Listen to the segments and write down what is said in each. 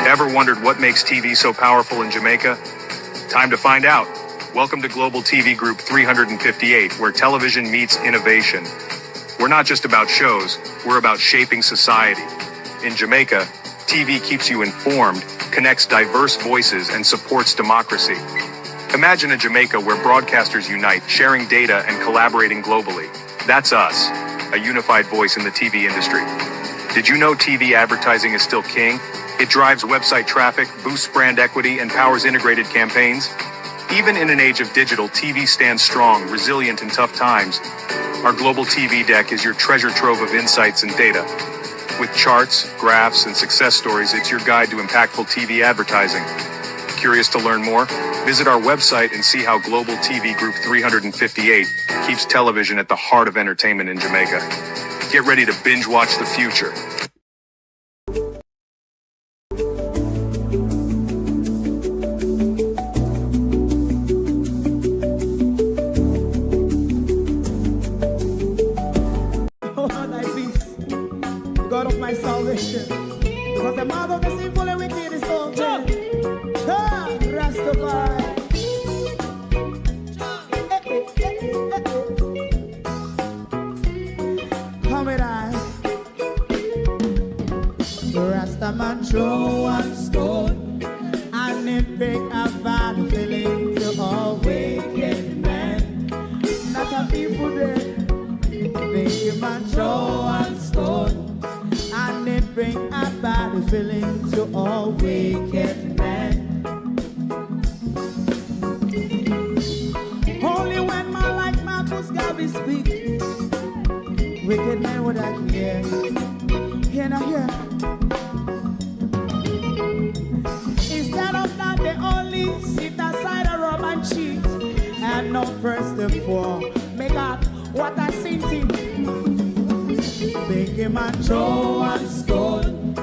Ever wondered what makes TV so powerful in Jamaica? Time to find out. Welcome to Global TV Group 358, where television meets innovation. We're not just about shows, we're about shaping society. In Jamaica, TV keeps you informed, connects diverse voices, and supports democracy. Imagine a Jamaica where broadcasters unite, sharing data and collaborating globally. That's us, a unified voice in the TV industry. Did you know TV advertising is still king? It drives website traffic, boosts brand equity, and powers integrated campaigns. Even in an age of digital, TV stands strong, resilient in tough times. Our global TV deck is your treasure trove of insights and data. With charts, graphs, and success stories, it's your guide to impactful TV advertising. Curious to learn more? Visit our website and see how Global TV Group 358 keeps television at the heart of entertainment in Jamaica. Get ready to binge watch the future. God of my salvation, because the mouth of the sinful and wicked is open. Rastafari. Come with I. Rastaman throw one stone, and it bring a bad feeling to all wicked men. That's a people day. Make a man throw one stone, and it bring a bad feeling to all wicked men. Only when man like Marcus Garvey speak, wicked men would I hear. Hear not hear. Instead of that, they only sit aside and rub and cheat, and not press the poor. Make up what I seen to. Big man throw one stone,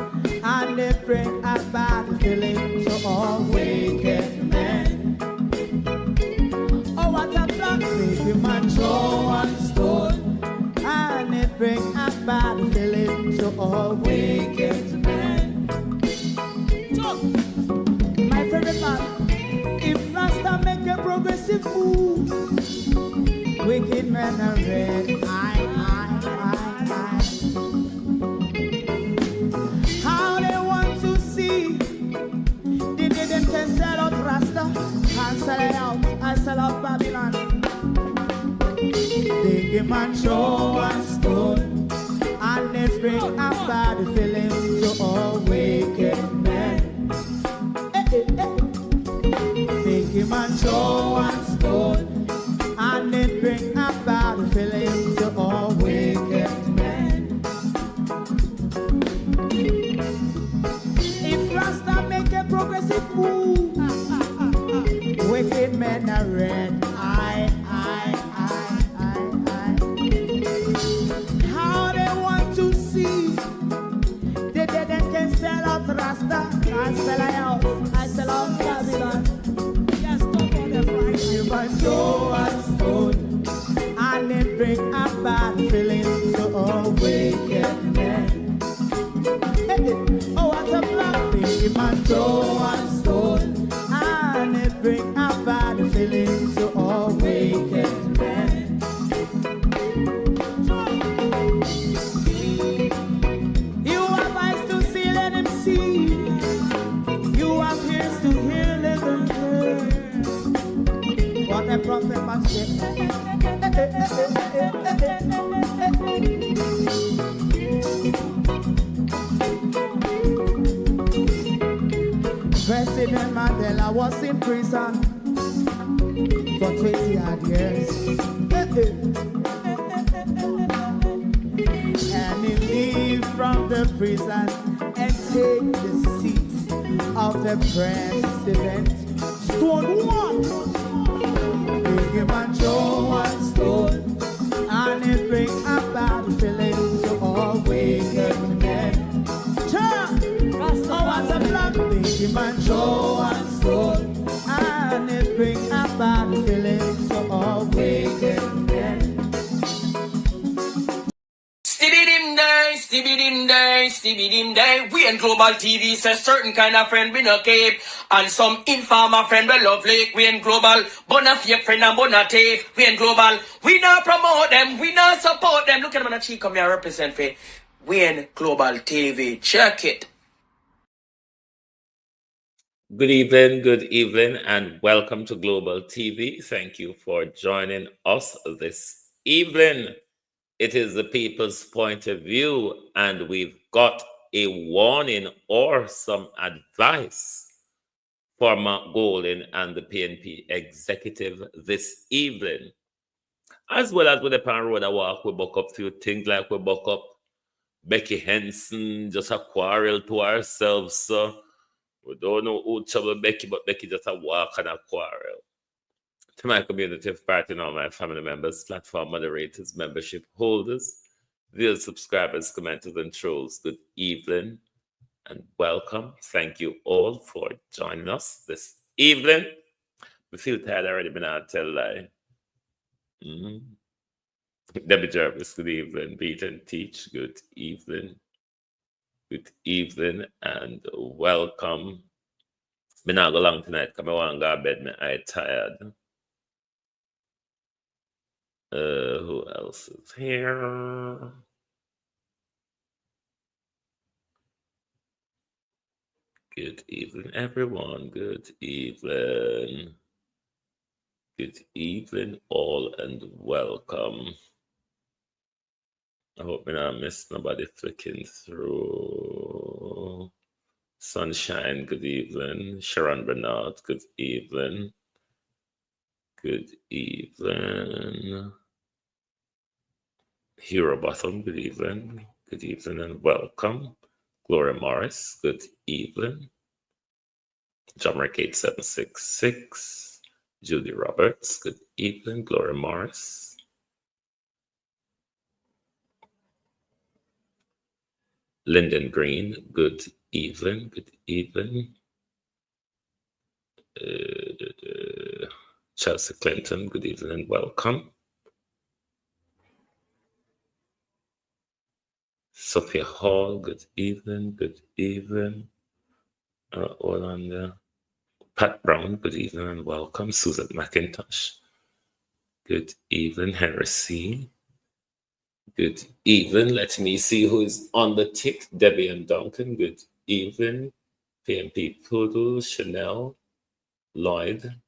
and they bring a bad feeling to all wicked men. Oh, what a block! Big man throw one stone, and they bring a bad feeling to all wicked men. My favorite part, if Rasta make a progressive move, wicked men are red. How they want to see the day them can sell out Rasta and sell it out. I sell out Babylon. Big man throw one stone, and they bring a bad feeling to all wicked men. Big man throw one stone, and they bring a bad feeling to all wicked men. If Rasta make a progressive move, wicked men are red. How they want to see the dead can sell out Rasta and sell out. I sell out Babylon. Yes, stop on the Friday. You must throw a stone, and they bring a bad feeling to all wicked men. Oh, what a black baby man throw one stone, and they bring a bad feeling to all wicked men. You have eyes to see, let him see. You have ears to hear, let them hear. What a prophet must say. President Mandela was in prison for 20 odd years. And he leave from the prison and take the seat of the president. Stone one. Big man throw one stone, and it bring a bad feeling to all wicked men. Oh, what a black big man throw one stone, and it bring a bad feeling to all wicked men. Stibby dim die, Stibidim day. We in Global TV says certain kind of friend we no cape. And some informer friend we lovely. We in Global, bona fake friend and bona tape. We in Global, we not promote them, we not support them. Look at them on the cheek, come here represent for. We in Global TV. Check it. Good evening, and welcome to Global TV. Thank you for joining us this evening. It is the people's point of view, and we've got a warning or some advice for Mark Golden and the PNP executive this evening. As well as with the pan road, I walk, we buck up few things like we buck up Becky Henson, just a quarrel to ourselves, so we don't know who trouble Becky, but Becky just a walk and a quarrel. To my community of party and all my family members, platform moderators, membership holders, real subscribers, commenters, and trolls, good evening and welcome. Thank you all for joining us this evening. We feel tired already, but I'll tell a lie. Debbie Jarvis, good evening. Beat and Teach, good evening. Good evening and welcome. Me not go long tonight because I want to go to bed. I'm tired. Who else is here? Good evening, everyone. Good evening. Good evening, all, and welcome. I hope I not miss nobody flicking through. Sunshine, good evening. Sharon Bernard, good evening. Good evening. Hero Bottom, good evening. Good evening and welcome. Gloria Morris, good evening. John Rick 8766. Judy Roberts, good evening. Gloria Morris. Lyndon Green, good evening. Good evening. Chelsea Clinton, good evening and welcome. Sophia Hall, good evening. Good evening. All on there. Pat Brown, good evening and welcome. Susan McIntosh, good evening. Henry C., good evening. Let me see who is on the tick. Debbie and Duncan, good evening. PMP Poodle, Chanel, Lloyd,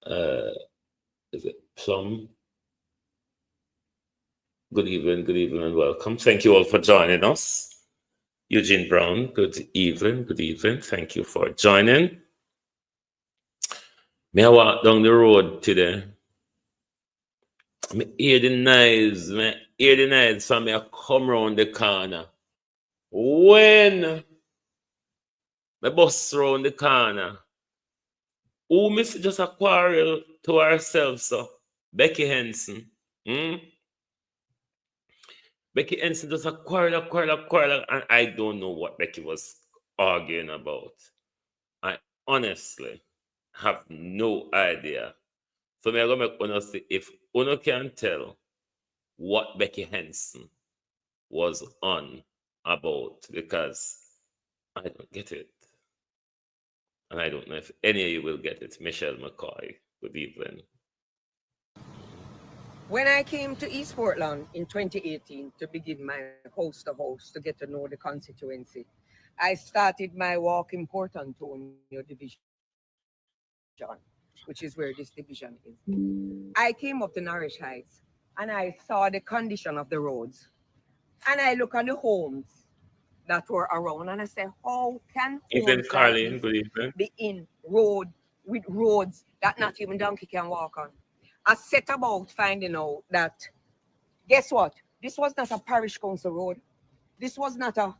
is it Plum? Good evening and welcome. Thank you all for joining us. Eugene Brown, good evening. Thank you for joining. May I walk down the road today? I hear the noise, so I come round the corner. When the bus round the corner, who miss just a quarrel to ourselves, so Becky Henson. Becky Henson just a quarrel, and I don't know what Becky was arguing about. I honestly have no idea. So I'm going to make Uno see if Uno can tell what Becky Henson was on about, because I don't get it. And I don't know if any of you will get it. Michelle McCoy, good evening. When I came to East Portland in 2018 to begin my host to get to know the constituency, I started my walk in Port Antonio division, which is where this division is. I came up to Norwich Heights and I saw the condition of the roads. And I look on the homes that were around and I said, how can homes like this be in road with roads that not even donkey can walk on? I set about finding out that, guess what? This was not a parish council road. This was not a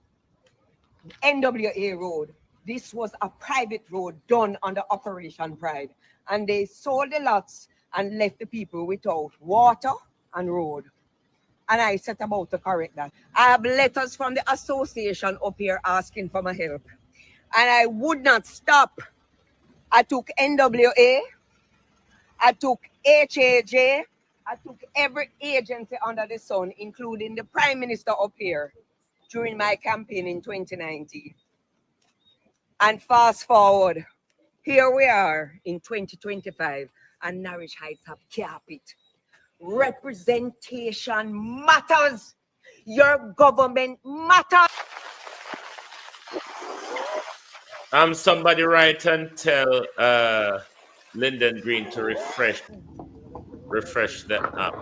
NWA road. This was a private road done under Operation Pride. And they sold the lots and left the people without water and road. And I set about to correct that. I have letters from the association up here asking for my help. And I would not stop. I took NWA, I took HAJ, I took every agency under the sun, including the Prime Minister up here. during my campaign in 2019. And fast forward, here we are in 2025, and Norwich Heights have capped it. Representation matters. Your government matters. Somebody write and tell Lyndon Green to refresh the app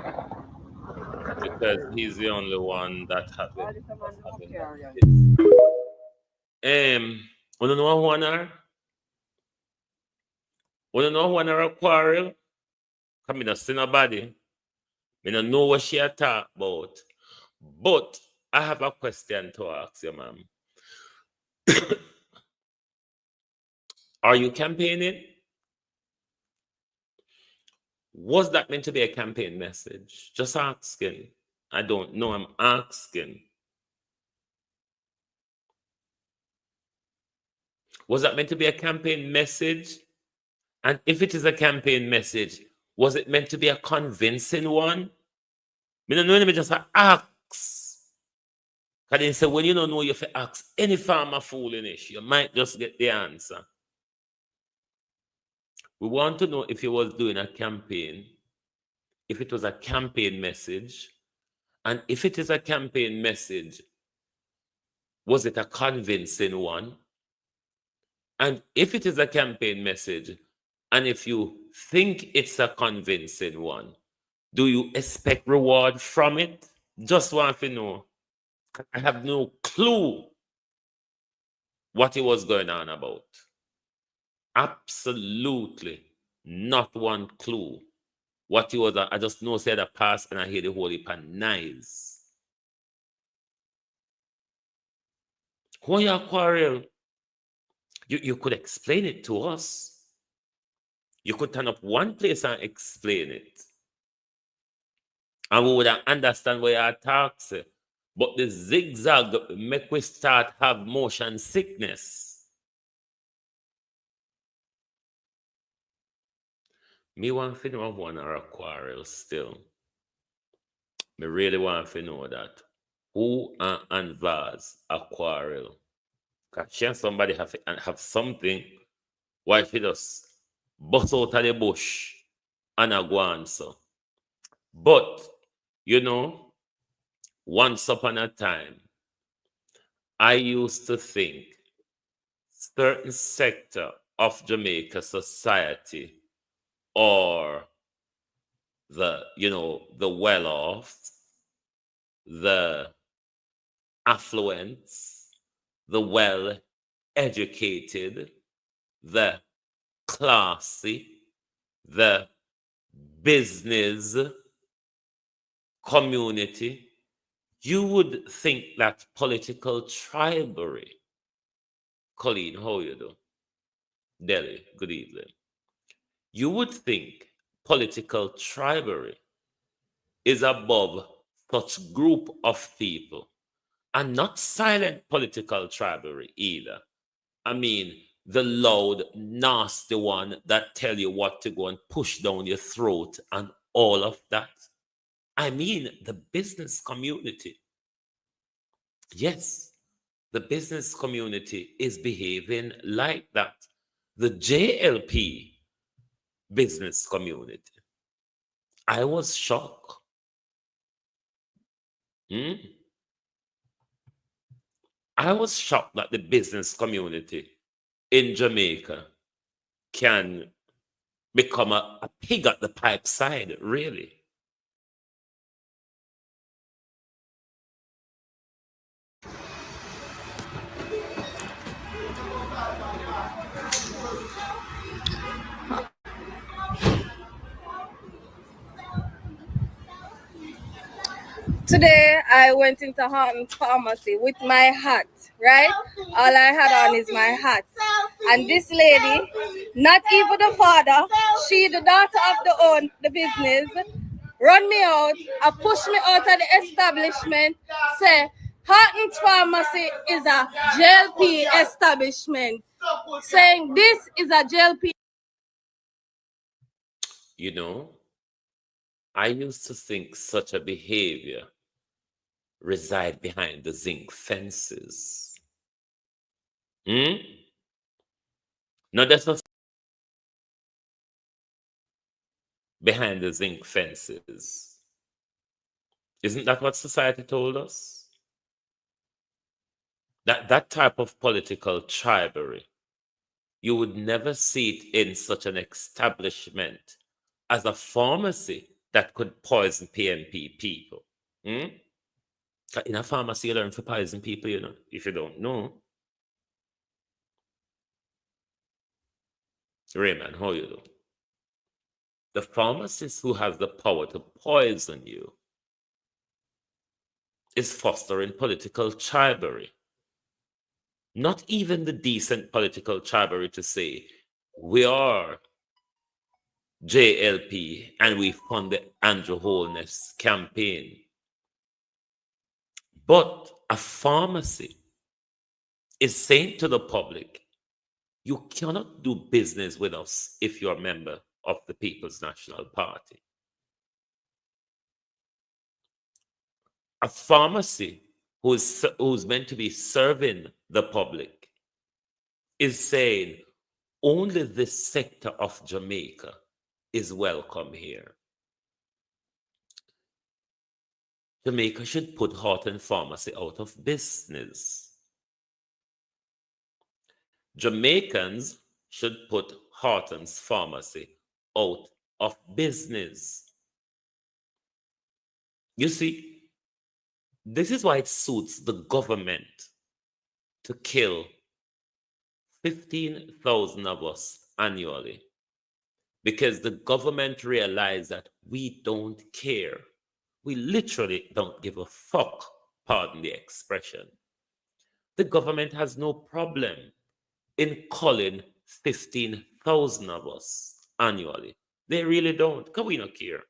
because he's the only one that having this. We don't know one are. We don't know one are a quarrel. Come in, see nobody. We don't know what she talk about. But I have a question to ask you, ma'am. Are you campaigning? Was that meant to be a campaign message? Just asking. I don't know. I'm asking. Was that meant to be a campaign message? And if it is a campaign message, was it meant to be a convincing one? I don't know, let me just ask. Because they say, when you don't know, you have to ask any farmer foolish, you might just get the answer. We want to know if you was doing a campaign, if it was a campaign message, and if it is a campaign message, was it a convincing one? And if it is a campaign message, and if you think it's a convincing one, do you expect reward from it? Just want to know. I have no clue what he was going on about. Absolutely not one clue what he was. I just know said a pass and I hear the whole heap of knives. Who you quarrel? You could explain it to us. You could turn up one place and explain it. And we would understand where your talks. But the zigzag make we start have motion sickness. Me want to know one or a quarrel still. Me really want to know that. Who and Vaz a quarrel? Because somebody have something why she just bust out of the bush and a go answer. But, you know, once upon a time, I used to think certain sector of Jamaica society or the well-off, the affluent, the well-educated, the classy, the business community, you would think that political tribally. Colleen, how you do? Delhi, good evening. You would think political tribally is above such group of people, and not silent political tribally either. I mean, the loud, nasty one that tell you what to go and push down your throat and all of that. I mean, the business community. Yes, the business community is behaving like that. The JLP business community. I was shocked. I was shocked that the business community in Jamaica can become a pig at the pipe side, really. Today, I went into Horton's pharmacy with my hat, right? All I had on is my hat. And this lady, not even the father, she the daughter of the business, run me out and push me out of the establishment, say, Horton's pharmacy is a JLP establishment. Saying this is a JLP. You know, I used to think such a behavior reside behind the zinc fences. No, that's not behind the zinc fences. Isn't that what society told us? That type of political tribal, you would never see it in such an establishment as a pharmacy that could poison PNP people. In a pharmacy, you learn to poison people, you know, if you don't know. Raymond, how you do? The pharmacist who has the power to poison you is fostering political tribal. Not even the decent political tribal to say, we are JLP and we fund the Andrew Holness campaign. But a pharmacy is saying to the public, you cannot do business with us if you're a member of the People's National Party. A pharmacy who's meant to be serving the public is saying only this sector of Jamaica is welcome here. Jamaica should put Horton Pharmacy out of business. Jamaicans should put Horton's Pharmacy out of business. You see, this is why it suits the government to kill 15,000 of us annually, because the government realized that we don't care. We literally don't give a fuck, pardon the expression. The government has no problem in calling 15,000 of us annually. They really don't, because we don't care.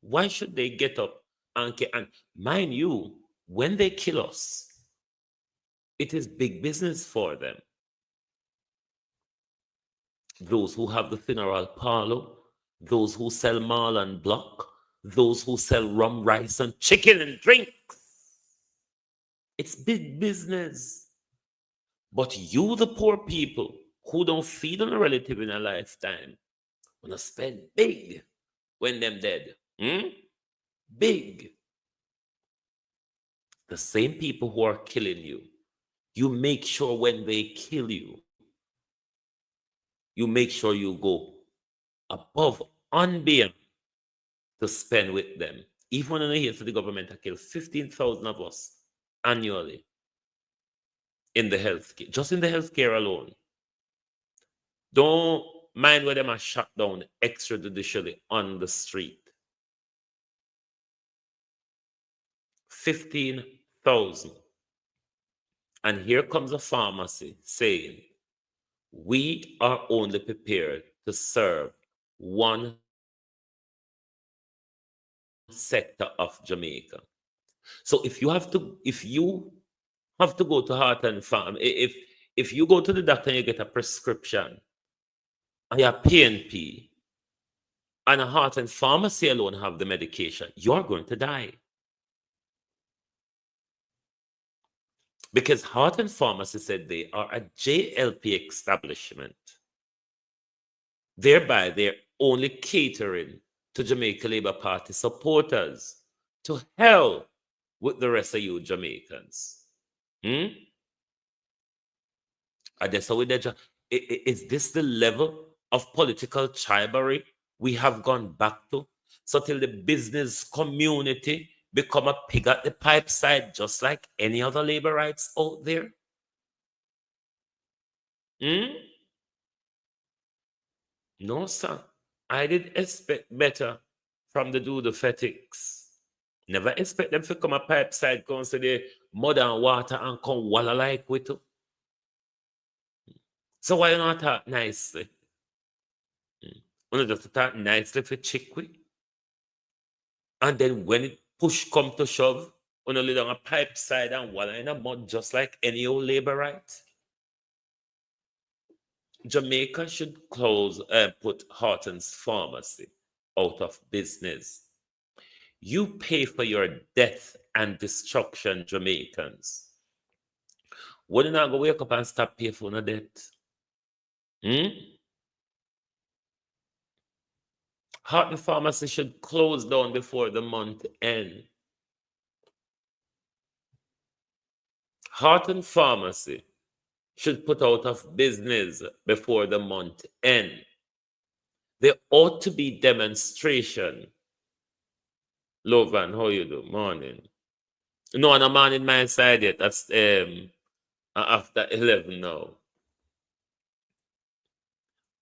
Why should they get up and care? And mind you, when they kill us, it is big business for them. Those who have the funeral parlor, those who sell mall and block, those who sell rum, rice, and chicken and drinks. It's big business. But you, the poor people who don't feed on a relative in a lifetime, wanna spend big when them dead. Big. The same people who are killing you, you make sure when they kill you, you make sure you go above and beyond to spend with them. Even when I hear for the government to kill 15,000 of us annually in the healthcare, just in the healthcare alone. Don't mind where them are shut down extrajudicially on the street. 15,000. And here comes a pharmacy saying, we are only prepared to serve one sector of Jamaica. So if you have to go to Heart and Farm, if you go to the doctor and you get a prescription and you're PNP and a Heart and Pharmacy alone have the medication, you're going to die. Because Heart and Pharmacy said they are a JLP establishment. Thereby, they're only catering to Jamaica Labour Party supporters. To hell with the rest of you Jamaicans. And that's how is this the level of political tribal we have gone back to? So till the business community become a pig at the pipe side, just like any other labor rights out there? No, sir. I did expect better from the fetics. Never expect them to come a pipe side, come to the mud and water and come walla like with you. So why you not talk nicely? You just talk nicely for chickweed. And then when it push come to shove, you lay down a pipe side and walla in a mud just like any old labor right. Jamaica should put Horton's Pharmacy out of business. You pay for your death and destruction Jamaicans. Wouldn't I go wake up and stop pay for no debt? Heart and Pharmacy should close down before the month end. Heart and Pharmacy should put out of business before the month end. There ought to be demonstration. Lovan, how you do? Morning. No, I'm on in my side yet. That's after 11 now.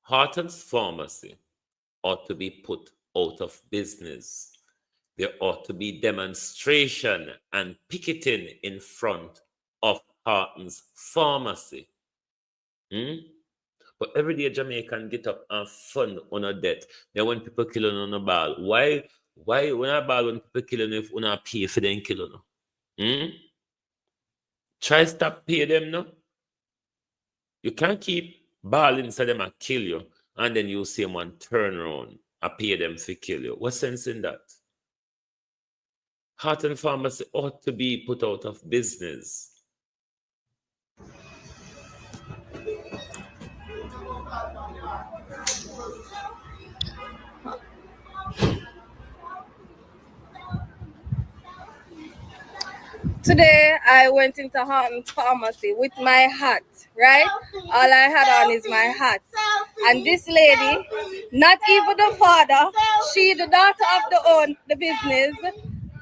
Heart and Pharmacy ought to be put out of business. There ought to be demonstration and picketing in front of Harton's Pharmacy. But every day Jamaican get up and fund on a debt. Then when people killing on a ball, why when I ball when people killing if you not pay for them killing? Try stop pay them no. You can't keep balling so them and kill you, and then you see one turn around and pay them to kill you. What sense in that? Heart and Pharmacy ought to be put out of business. Today, I went into Horton's Pharmacy with my hat, right? All I had on is my hat. And this lady, not even the father, she, the daughter of the business,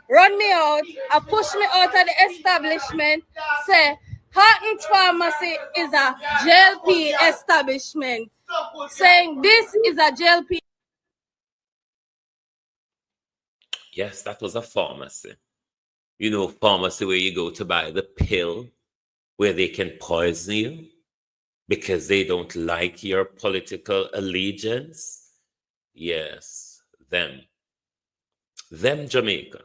run me out and push me out of the establishment, say, Horton's Pharmacy is a JLP establishment, saying this is a JLP. Yes, that was a pharmacy. You know, pharmacy where you go to buy the pill where they can poison you because they don't like your political allegiance. Yes, them Jamaica.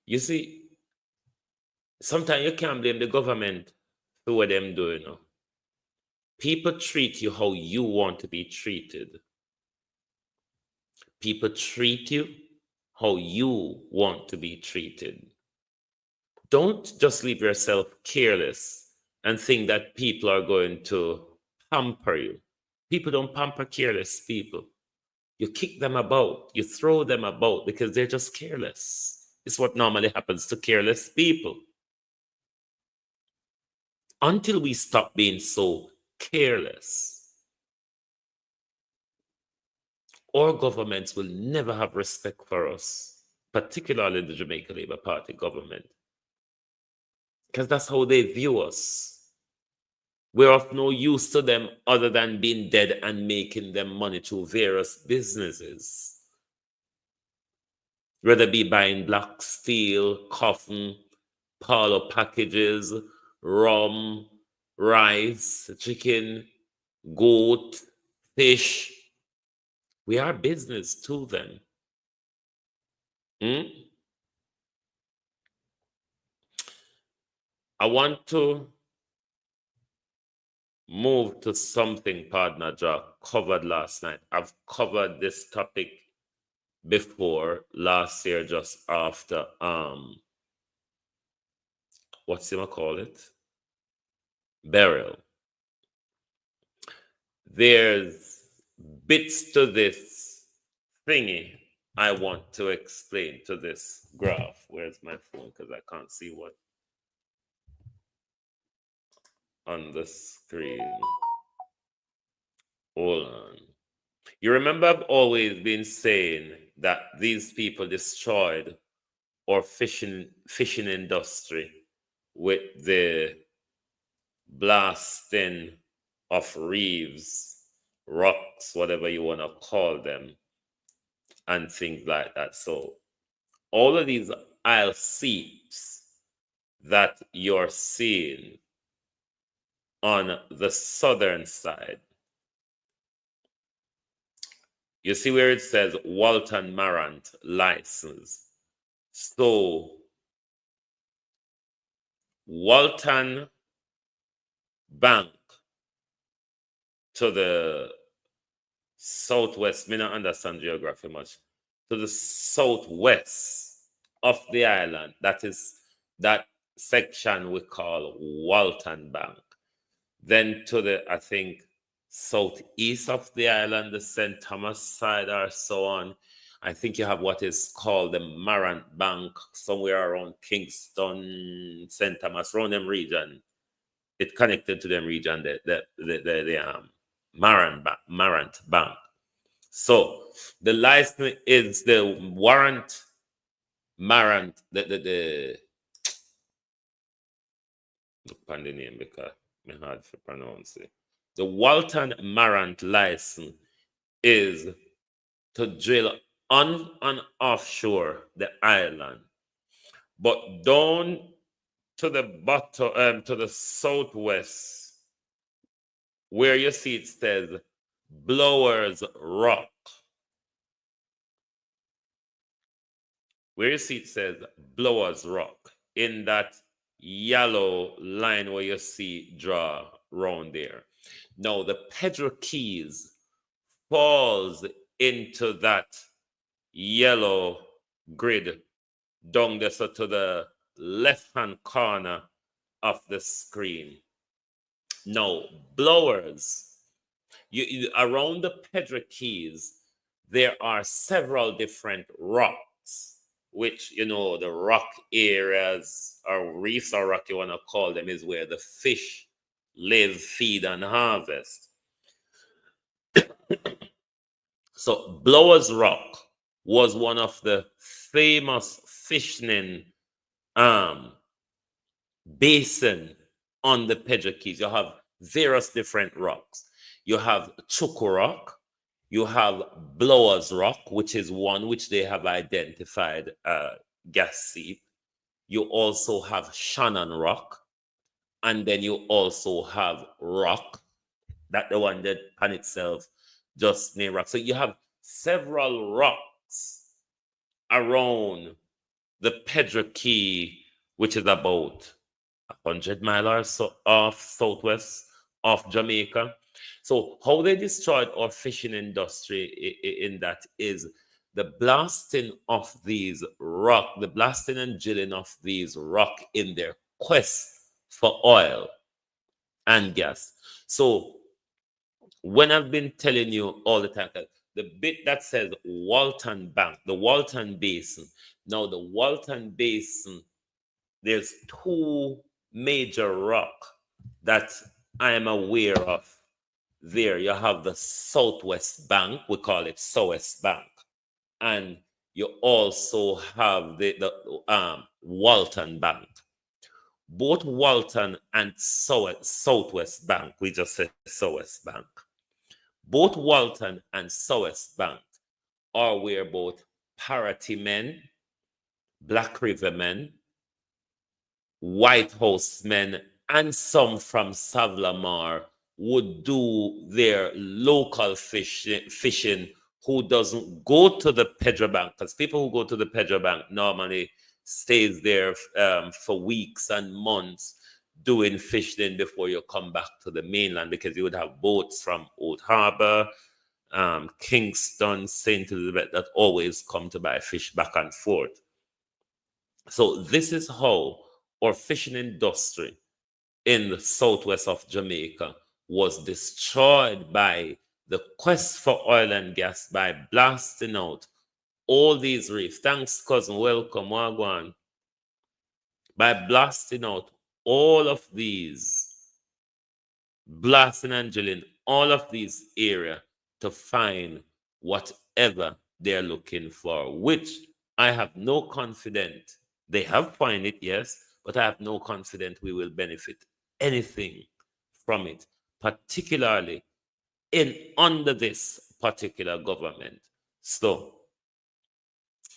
You see, sometimes you can't blame the government for what them doing. People treat you how you want to be treated. People treat you how you want to be treated. Don't just leave yourself careless and think that people are going to pamper you. People don't pamper careless people. You kick them about, you throw them about because they're just careless. It's what normally happens to careless people. Until we stop being so careless, our governments will never have respect for us, particularly the Jamaica Labour Party government, because that's how they view us. We're of no use to them other than being dead and making them money through various businesses. Whether it be buying black steel, coffin, parlor packages, rum, rice, chicken, goat, fish. We are business to them. I want to move to something Partner Jack covered last night. I've covered this topic before last year, just after what's you call it? Burial. There's bits to this thingy I want to explain to this graph. Where's my phone? Because I can't see what on the screen. Hold on. You remember I've always been saying that these people destroyed our fishing industry with the blasting of reefs, rocks, whatever you want to call them, and things like that. So all of these isle seeps that you're seeing on the southern side, you see where it says Walton Marant license. So Walton Bank to the southwest, me not understand geography much, to the southwest of the island. That is that section we call Walton Bank. Then to the, I think, southeast of the island, the St. Thomas side or so on, I think you have what is called the Marant Bank, somewhere around Kingston, St. Thomas, around them region. It connected to them region, the Marant Bank. So the license is the Marant, look on the name because it's hard to pronounce it. The Walton Marant license is to drill on and offshore the island, but down to the bottom, to the southwest, where you see it says Blowers Rock. Where you see it says Blowers Rock, in that yellow line where you see draw round there. Now the Pedro Keys falls into that yellow grid down there, so to the left-hand corner of the screen. Now, blowers, around the Pedro Keys, there are several different rocks, which, you know, the rock areas or reefs or rock you want to call them, is where the fish live, feed, and harvest. So Blowers Rock was one of the famous fishing basin on the Pedro Keys. You have various different rocks. You have Chuku Rock, you have Blowers Rock, which is one which they have identified gas seep. You also have Shannon Rock, and then you also have Rock, that the one that on itself just named Rock. So you have several rocks around the Pedro Key, which is about 100 miles or so off southwest of Jamaica. So how they destroyed our fishing industry in that is the blasting of these rock, the blasting and drilling of these rock in their quest for oil and gas. So when I've been telling you all the time that the bit that says Walton Bank, the Walton Basin, now the Walton Basin, there's two major rock that I am aware of there. You have the Southwest Bank, we call it Southwest Bank, and you also have the Walton Bank. Both Walton and Southwest Bank, we just said Southwest Bank. Both Walton and Southwest Bank are where both Parity men, Black River men, White House men, and some from Savlamar would do their local fishing who doesn't go to the Pedro Bank, because people who go to the Pedro Bank normally stays there for weeks and months doing fishing before you come back to the mainland, because you would have boats from Old Harbor, Kingston, St. Elizabeth that always come to buy fish back and forth. So this is how our fishing industry in the southwest of Jamaica was destroyed by the quest for oil and gas, by blasting out all these reefs. Thanks, cousin. Welcome, Wagwan. By blasting out all of these, blasting and drilling all of these areas to find whatever they're looking for, which I have no confidence. They have found it, yes, but I have no confidence we will benefit anything from it, particularly under this particular government. So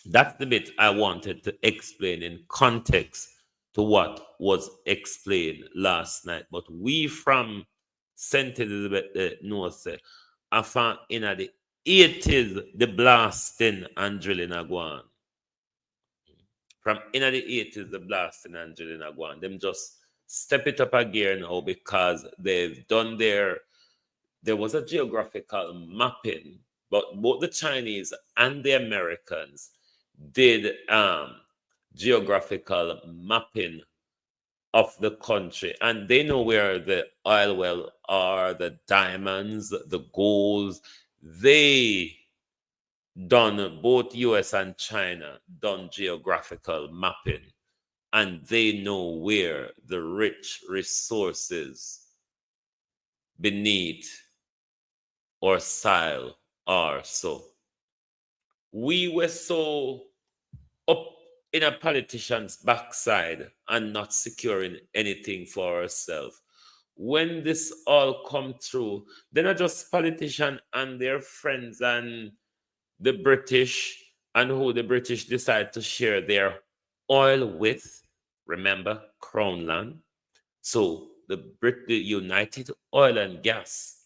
that's the bit I wanted to explain in context to what was explained last night. But we from St. Elizabeth North, I found in the 80s the blasting and drilling are going. From in the 80s, the blasting and drilling are going. Them just step it up a gear now because they've done there was a geographical mapping but both the Chinese and the Americans did geographical mapping of the country, and they know where the oil well are, the diamonds, the golds. They done, both US and China done geographical mapping, and they know where the rich resources beneath or soil are. So we were so up in a politician's backside and not securing anything for ourselves. When this all come through, they're not just politicians and their friends and the British and who the British decide to share their oil with. Remember, Crown Land. So the United Oil and Gas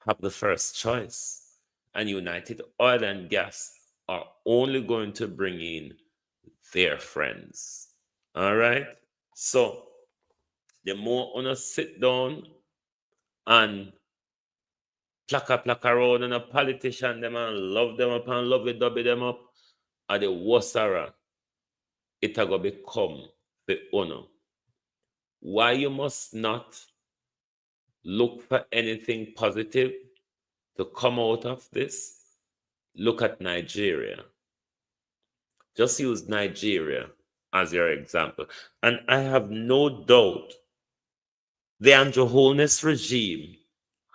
have the first choice, and United Oil and Gas are only going to bring in their friends. All right. So the more on us sit down and plaka around and a politician them and love them up and love it dubby them up, are the wasara, it a go become the honor. Why you must not look for anything positive to come out of this? Look at Nigeria. Just use Nigeria as your example. And I have no doubt the Andrew Holness regime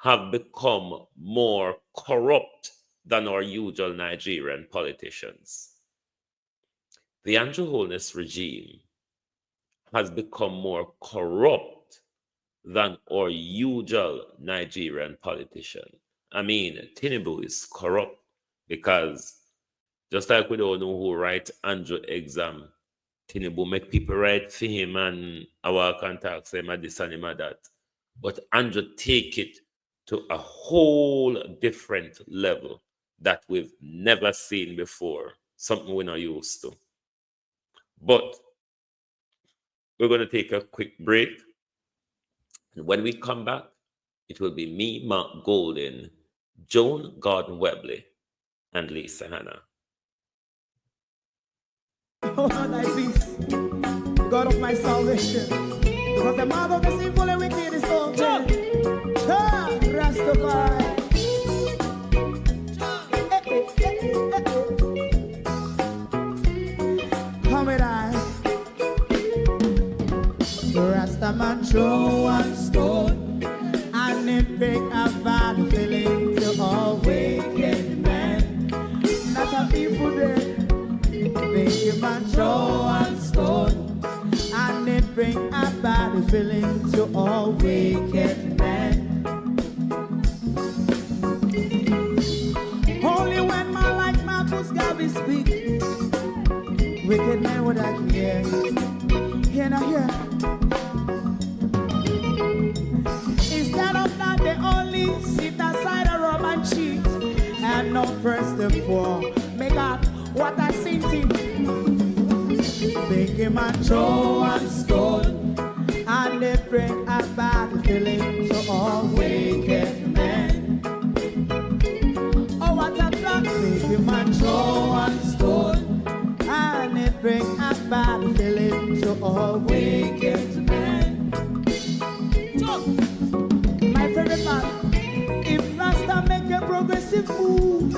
have become more corrupt than our usual Nigerian politicians. The Andrew Holness regime has become more corrupt than our usual Nigerian politician. I mean, Tinubu is corrupt because just like we don't know who write Andrew exam, Tinubu make people write for him and our contacts him at this and him at that. But Andrew take it to a whole different level that we've never seen before, something we're not used to. But we're going to take a quick break. And when we come back, it will be me, Mark Golden, Joan Gordon Webley, and Lisa Hannah. Oh, thy peace, God of my salvation, because the mouth of the sinful and wicked is open. Rastafari. Come with I. Rastaman throw one stone, and it bring a bad feeling to all wicked men. Not a people there. Make a man throw one stone, and it bring a bad feeling to all wicked men. Only when man like Marcus Garvey speak, wicked men would I hear. Hear now hear. Instead of that, they only sit aside and rob and cheat, and not first of all make up what I seen to. Make him a throw and stone, and they bring a bad feeling to all wicked men. Oh, what a plan! Make him a throw and stone, and they bring a bad feeling to all wicked men. So, my favorite man, if Rasta make a progressive move,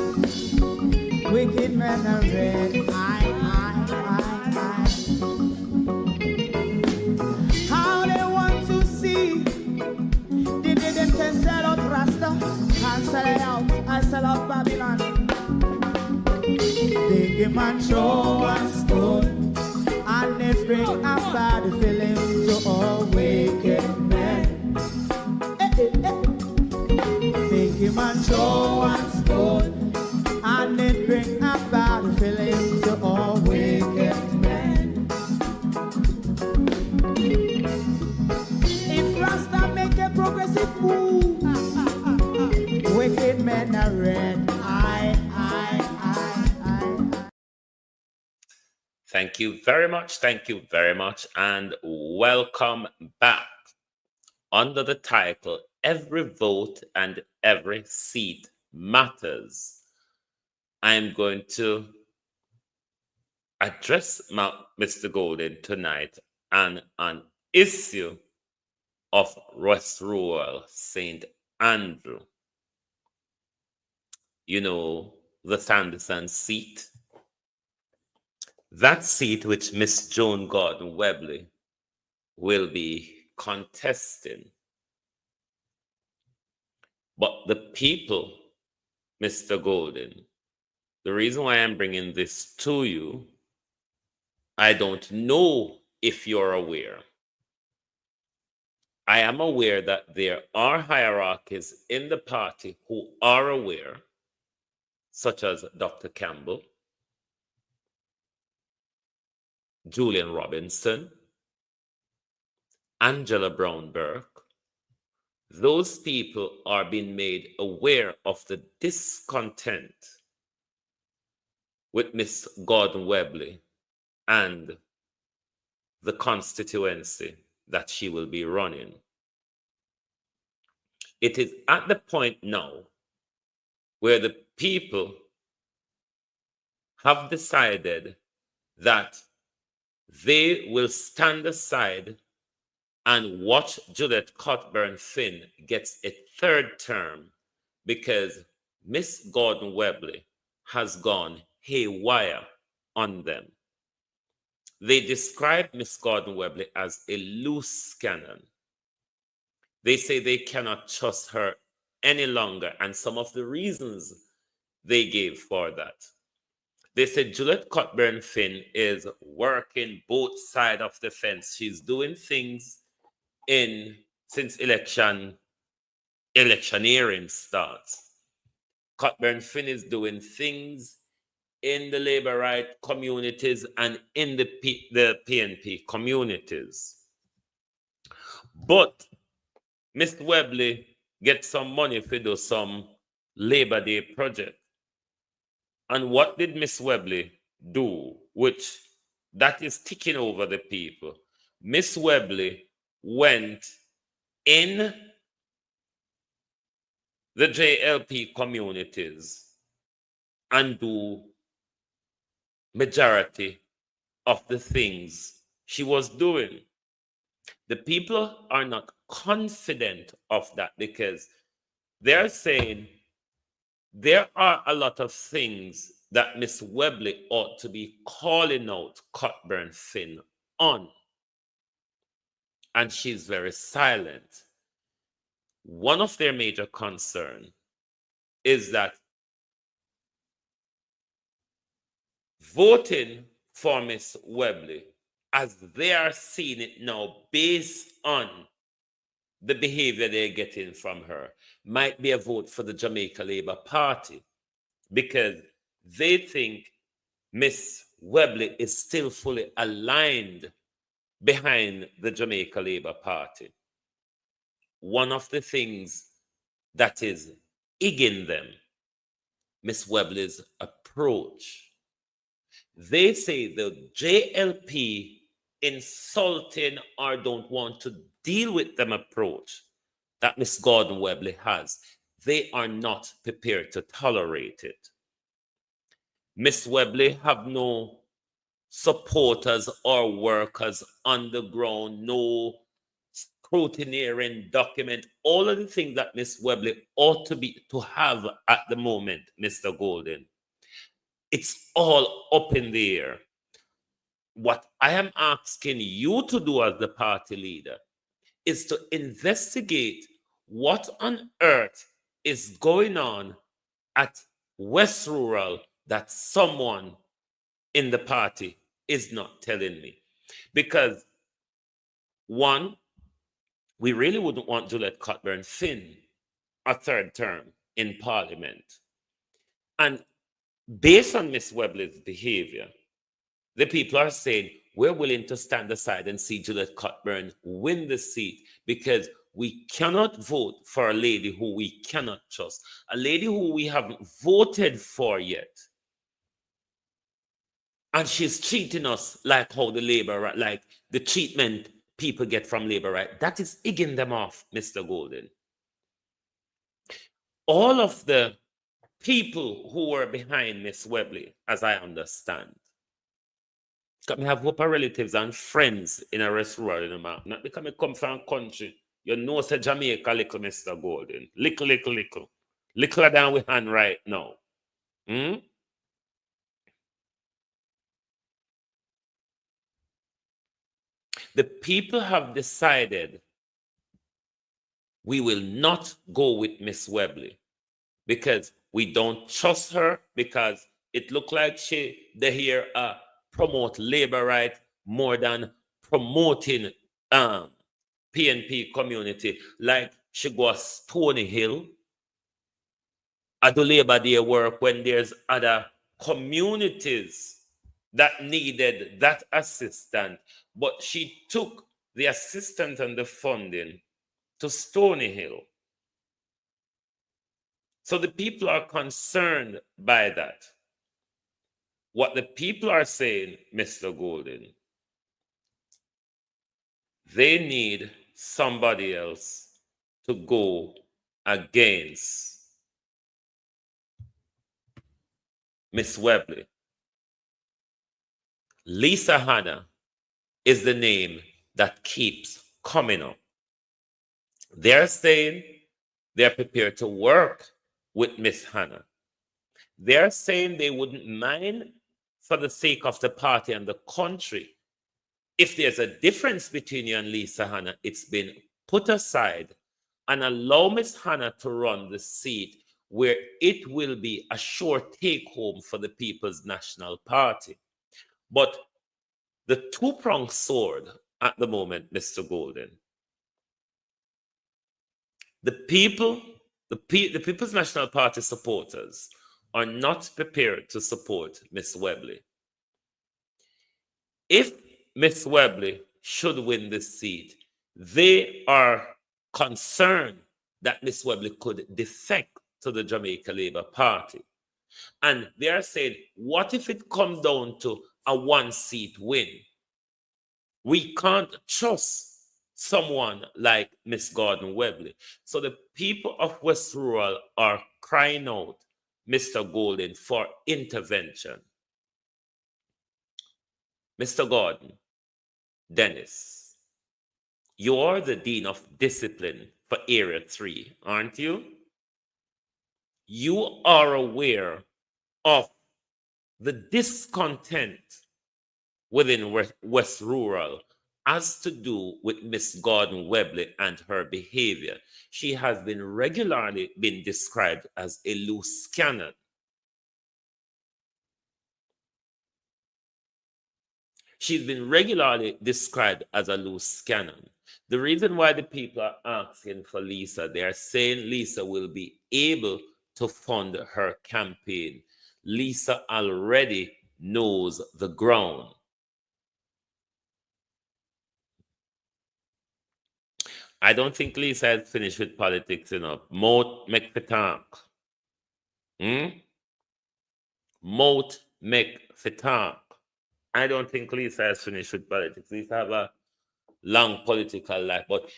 wicked men are red. How they want to see the day them can sell out Rasta and sell it out. I sell out Babylon. They give man throw and stone, and they bring a bad feeling to all wicked men. They give man throw and stone, and they bring a bad feeling to all wicked men. If Rasta make a progressive move, wicked men are red. Thank you very much, and welcome back. Under the title, Every Vote and Every Seat matters. I'm going to address Mr. Golden tonight on an issue of West Rural St. Andrew. You know, the Sanderson seat. That seat which Miss Joan Gordon Webley will be contesting. But the people, Mr. Golden, the reason why I'm bringing this to you, I don't know if you're aware. I am aware that there are hierarchies in the party who are aware, such as Dr. Campbell, Julian Robinson, Angela Brown Burke. Those people are being made aware of the discontent with Miss Gordon Webley and the constituency that she will be running. It is at the point now where the people have decided that they will stand aside and watch Juliet Cockburn Finn gets a third term because Miss Gordon Webley has gone haywire on them. They describe Miss Gordon Webley as a loose cannon. They say they cannot trust her any longer, and some of the reasons they gave for that. They said Juliet Cockburn Finn is working both sides of the fence. She's doing things since electioneering starts. Cockburn Finn is doing things in the labor right communities and in the PNP communities. But Miss Webley gets some money to do some Labor Day project. And what did Miss Webley do, which that is ticking over the people? Miss Webley went in the JLP communities and do majority of the things she was doing. The people are not confident of that because they're saying there are a lot of things that Miss Webley ought to be calling out Cockburn Finn on. And she's very silent. One of their major concerns is that voting for Miss Webley, as they are seeing it now, based on the behavior they're getting from her, might be a vote for the Jamaica Labour Party because they think Miss Webley is still fully aligned behind the Jamaica Labour Party. One of the things that is egging them, Miss Webley's approach. They say the JLP insulting or don't want to deal with them approach that Miss Gordon Webley has. They are not prepared to tolerate it. Miss Webley have no supporters or workers on the ground, no scrutineering document, all of the things that Miss Webley ought to have at the moment, Mr. Golden. It's all up in the air. What I am asking you to do as the party leader is to investigate what on earth is going on at West Rural that someone in the party is not telling me. Because one, we really wouldn't want Juliet Cockburn Finn a third term in Parliament. And based on Miss Webley's behavior, the people are saying we're willing to stand aside and see Juliet Cockburn win the seat because we cannot vote for a lady who we cannot trust, a lady who we haven't voted for yet. And she's treating us like how the labor, like the treatment people get from labor, right? That is egging them off, Mr. Golden. All of the people who were behind Miss Webley, as I understand. Because I have whoop relatives and friends in a restaurant in the map. Not because I come from a country. You know, say Jamaica, little Mr. Golden. Little, little, little. Littler than we hand right now. Hmm? The people have decided we will not go with Miss Webley because we don't trust her, because it looked like they here promote labor right more than promoting PNP community. Like she goes Stony Hill, I do Labor Day work when there's other communities that needed that assistance, but she took the assistance and the funding to Stony Hill. So the people are concerned by that. What the people are saying, Mr. Golden, they need somebody else to go against Miss Webley. Lisa Hanna is the name that keeps coming up. They're saying they're prepared to work with Miss Hanna. They're saying they wouldn't mind, for the sake of the party and the country, if there's a difference between you and Lisa Hanna, it's been put aside and allow Miss Hanna to run the seat where it will be a sure take home for the People's National Party. But the two-pronged sword at the moment, Mr. Golden, the People's National Party supporters are not prepared to support Miss Webley. If Miss Webley should win this seat, they are concerned that Miss Webley could defect to the Jamaica Labour Party. And they are saying, what if it comes down to a one-seat win? We can't trust someone like Miss Gordon Webley. So the people of West Rural are crying out, Mr. Golden, for intervention. Mr. Gordon, Dennis, you're the Dean of Discipline for Area 3, aren't you? You are aware of the discontent within West Rural as to do with Miss Gordon Webley and her behavior. She has been regularly been described as a loose cannon. She's been regularly described as a loose cannon. The reason why the people are asking for Lisa, they are saying Lisa will be able to fund her campaign. Lisa already knows the ground. I don't think Lisa has finished with politics enough. Moat make for talk. Moat make for talk. I don't think Lisa has finished with politics. Lisa have a long political life. But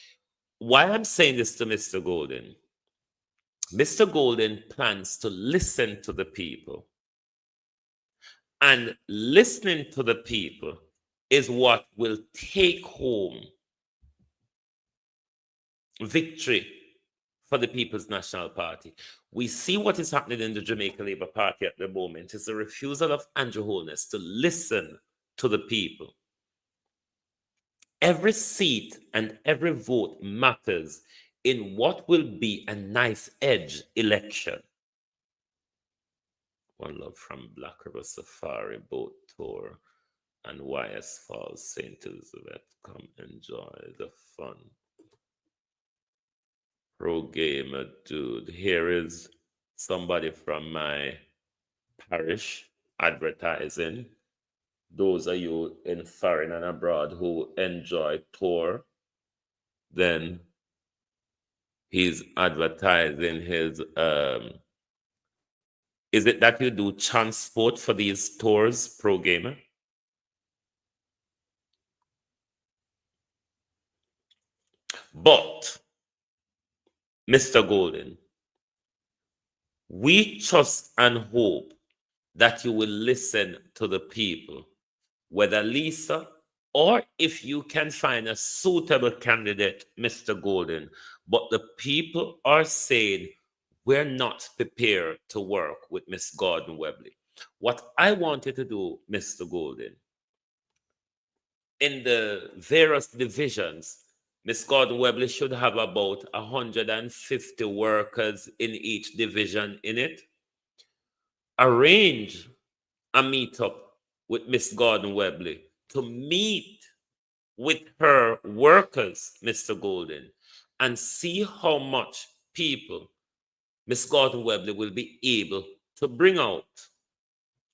why I'm saying this to Mr. Golden, Mr. Golden plans to listen to the people. And listening to the people is what will take home victory for the People's National Party. We see what is happening in the Jamaica Labour Party at the moment. It's a refusal of Andrew Holness to listen to the people. Every seat and every vote matters in what will be a nice edge election. One love from Black River Safari Boat Tour and YS Falls, St. Elizabeth. Come enjoy the fun. Pro gamer, dude. Here is somebody from my parish advertising. Those of you in foreign and abroad who enjoy tour, then he's advertising his is it that you do transport for these tours, Pro Gamer? But Mr. Golden, We trust and hope that you will listen to the people, whether Lisa or if you can find a suitable candidate, Mr. Golden. But the people are saying we're not prepared to work with Miss Gordon Webley. What I wanted to do, Mr. Golden, in the various divisions, Miss Gordon Webley should have about 150 workers in each division in it. Arrange a meetup with Miss Gordon Webley to meet with her workers, Mr. Golden, and see how much people Miss Gordon Webley will be able to bring out.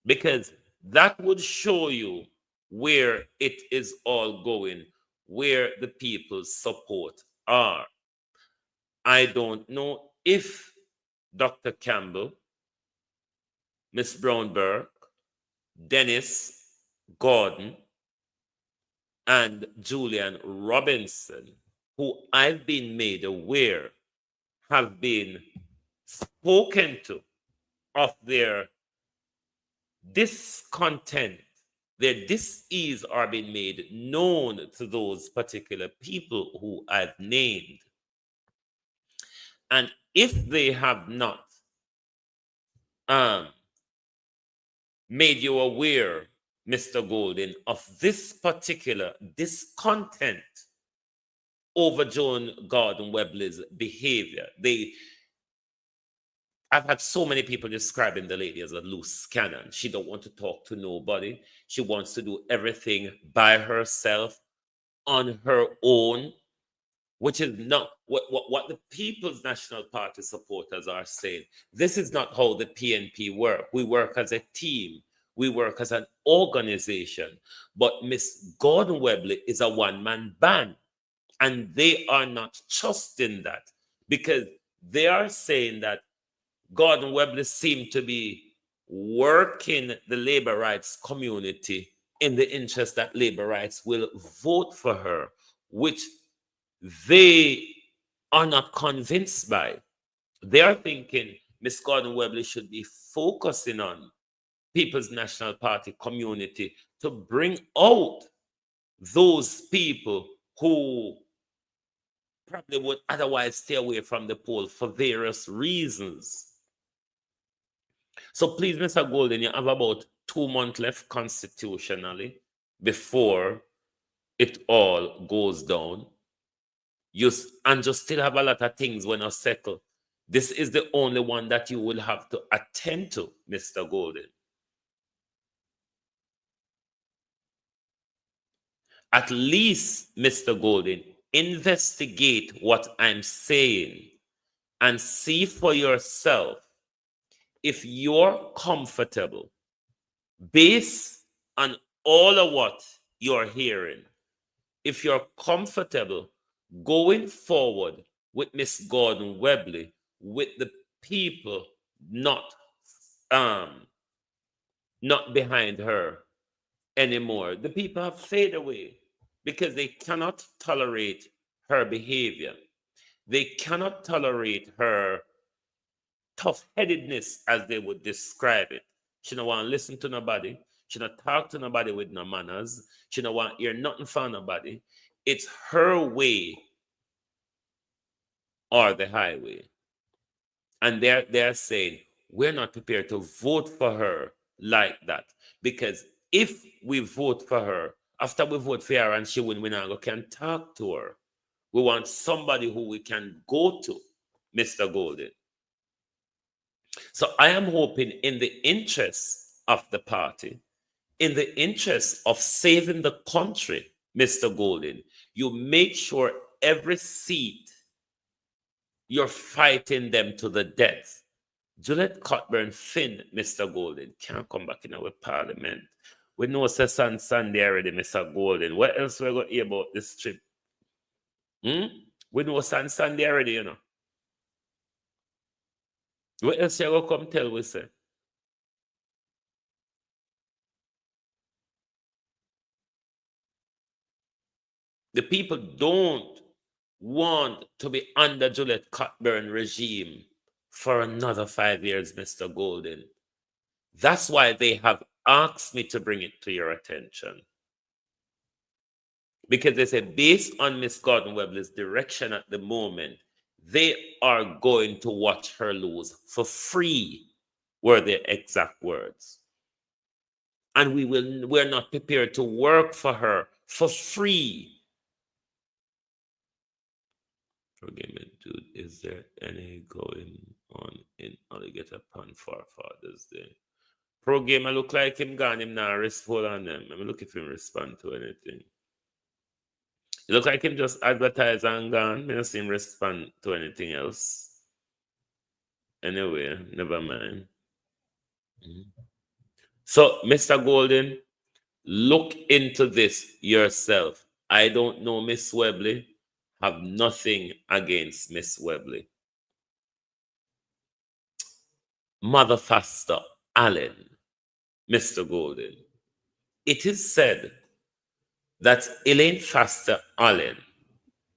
Because that would show you where it is all going, where the people's support are. I don't know if Dr. Campbell, Miss Brownberg, Dennis Gordon, and Julian Robinson, who I've been made aware have been spoken to of their discontent, their dis-ease are being made known to those particular people who I've named. And if they have not made you aware, Mr. Golden, of this particular discontent over Joan Gordon Webley's behavior, I've had so many people describing the lady as a loose cannon. She don't want to talk to nobody. She wants to do everything by herself, on her own, which is not what the People's National Party supporters are saying. This is not how the PNP work. We work as a team. We work as an organization. But Miss Gordon Webley is a one-man band, and they are not trusting that, because they are saying that Gordon Webley seemed to be working the labor rights community in the interest that labor rights will vote for her, which they are not convinced by. They are thinking Miss Gordon Webley should be focusing on People's National Party community to bring out those people who probably would otherwise stay away from the poll for various reasons. So please, Mr. Golden, you have about 2 months left constitutionally before it all goes down. You still have a lot of things when you settle. This is the only one that you will have to attend to, Mr. Golden. At least, Mr. Golden, investigate what I'm saying and see for yourself if you're comfortable based on all of what you're hearing. If you're comfortable going forward with Miss Gordon Webley, with the people not behind her anymore, the people have faded away because they cannot tolerate her behavior. They cannot tolerate her tough-headedness, as they would describe it. She don't want to listen to nobody. She don't talk to nobody with no manners. She don't want to hear nothing from nobody. It's her way or the highway. And they're saying, we're not prepared to vote for her like that. Because if we vote for her, after we vote for her and she win, we now can talk to her. We want somebody who we can go to, Mr. Golden. So I am hoping, in the interest of the party, in the interest of saving the country, Mr. Golden, you make sure every seat you're fighting them to the death. Juliet Cockburn Finn, Mr. Golden, can't come back in our parliament. We know Session Sunday already, Mr. Golden. What else we going to hear about this trip? We know Sunday already, you know. What else you going to come tell we say? The people don't want to be under Juliet Cockburn regime for another 5 years, Mr. Golden. That's why they have asked me to bring it to your attention. Because they said, based on Miss Gordon Webley's direction at the moment, they are going to watch her lose for free, were their exact words. And we're not prepared to work for her for free. Forgive me, dude. Is there any going on in Alligator Pond for Father's Day? Pro gamer look like him gone, him now respond on them. I'm look if him respond to anything. It look like him just advertise and gone. I don't see him respond to anything else. Anyway, never mind. So, Mr. Golden, look into this yourself. I don't know Miss Webley. Have nothing against Miss Webley. Mother Faster Allen, Mr. Golden. It is said that Elaine Faster Allen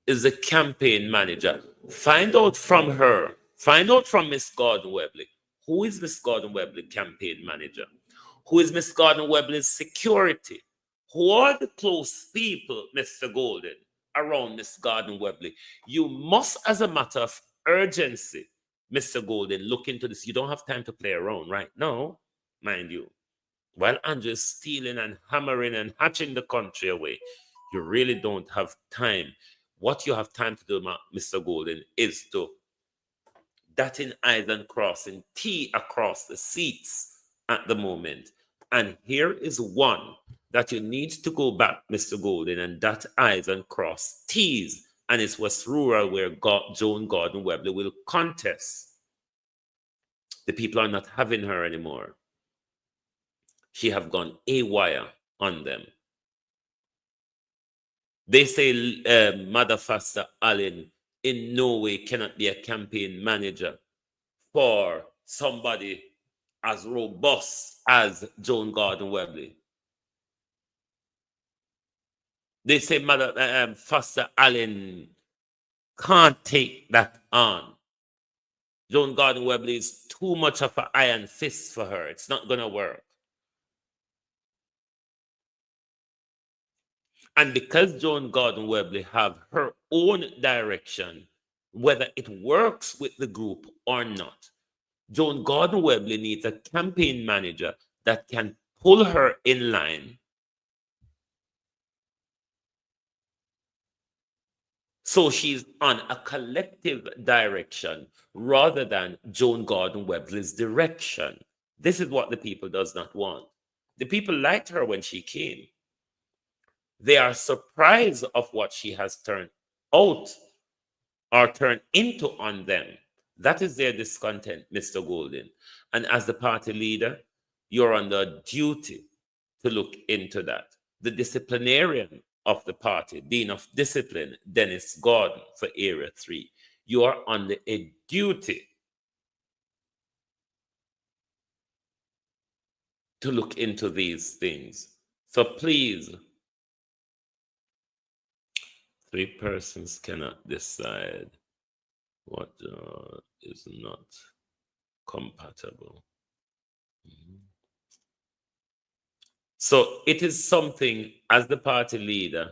is the campaign manager. Find out from her. Find out from Miss Gordon Webley. Who is Miss Gordon Webley campaign manager? Who is Miss Gordon Webley's security? Who are the close people, Mr. Golden, around Miss Gordon Webley? You must, as a matter of urgency, Mr. Golden, look into this. You don't have time to play around right now, mind you. While Andrew's stealing and hammering and hatching the country away, you really don't have time. What you have time to do, Mr. Golden, is to dotting I's and crossing T across the seats at the moment. And here is one that you need to go back, Mr. Golden, and dot I's and cross T's. And it's West Rural where Joan Gordon Webley will contest. The people are not having her anymore. She have gone AWire on them. They say Mother Faster Allen in no way cannot be a campaign manager for somebody as robust as Joan Gordon Webley. They say Mother Faster Allen can't take that on. Joan Gordon Webley is too much of an iron fist for her. It's not going to work. And because Joan Gordon Webley have her own direction, whether it works with the group or not, Joan Gordon Webley needs a campaign manager that can pull her in line so she's on a collective direction rather than Joan Gordon Webley's direction. This is what the people does not want. The people liked her when she came. They are surprised of what she has turned out or turned into on them. That is their discontent, Mr. Golden. And as the party leader, you're under duty to look into that. The disciplinarian of the party, Dean of Discipline, Dennis Gordon for Area 3, you are under a duty to look into these things. So please, 3 persons cannot decide what is not compatible. So it is something as the party leader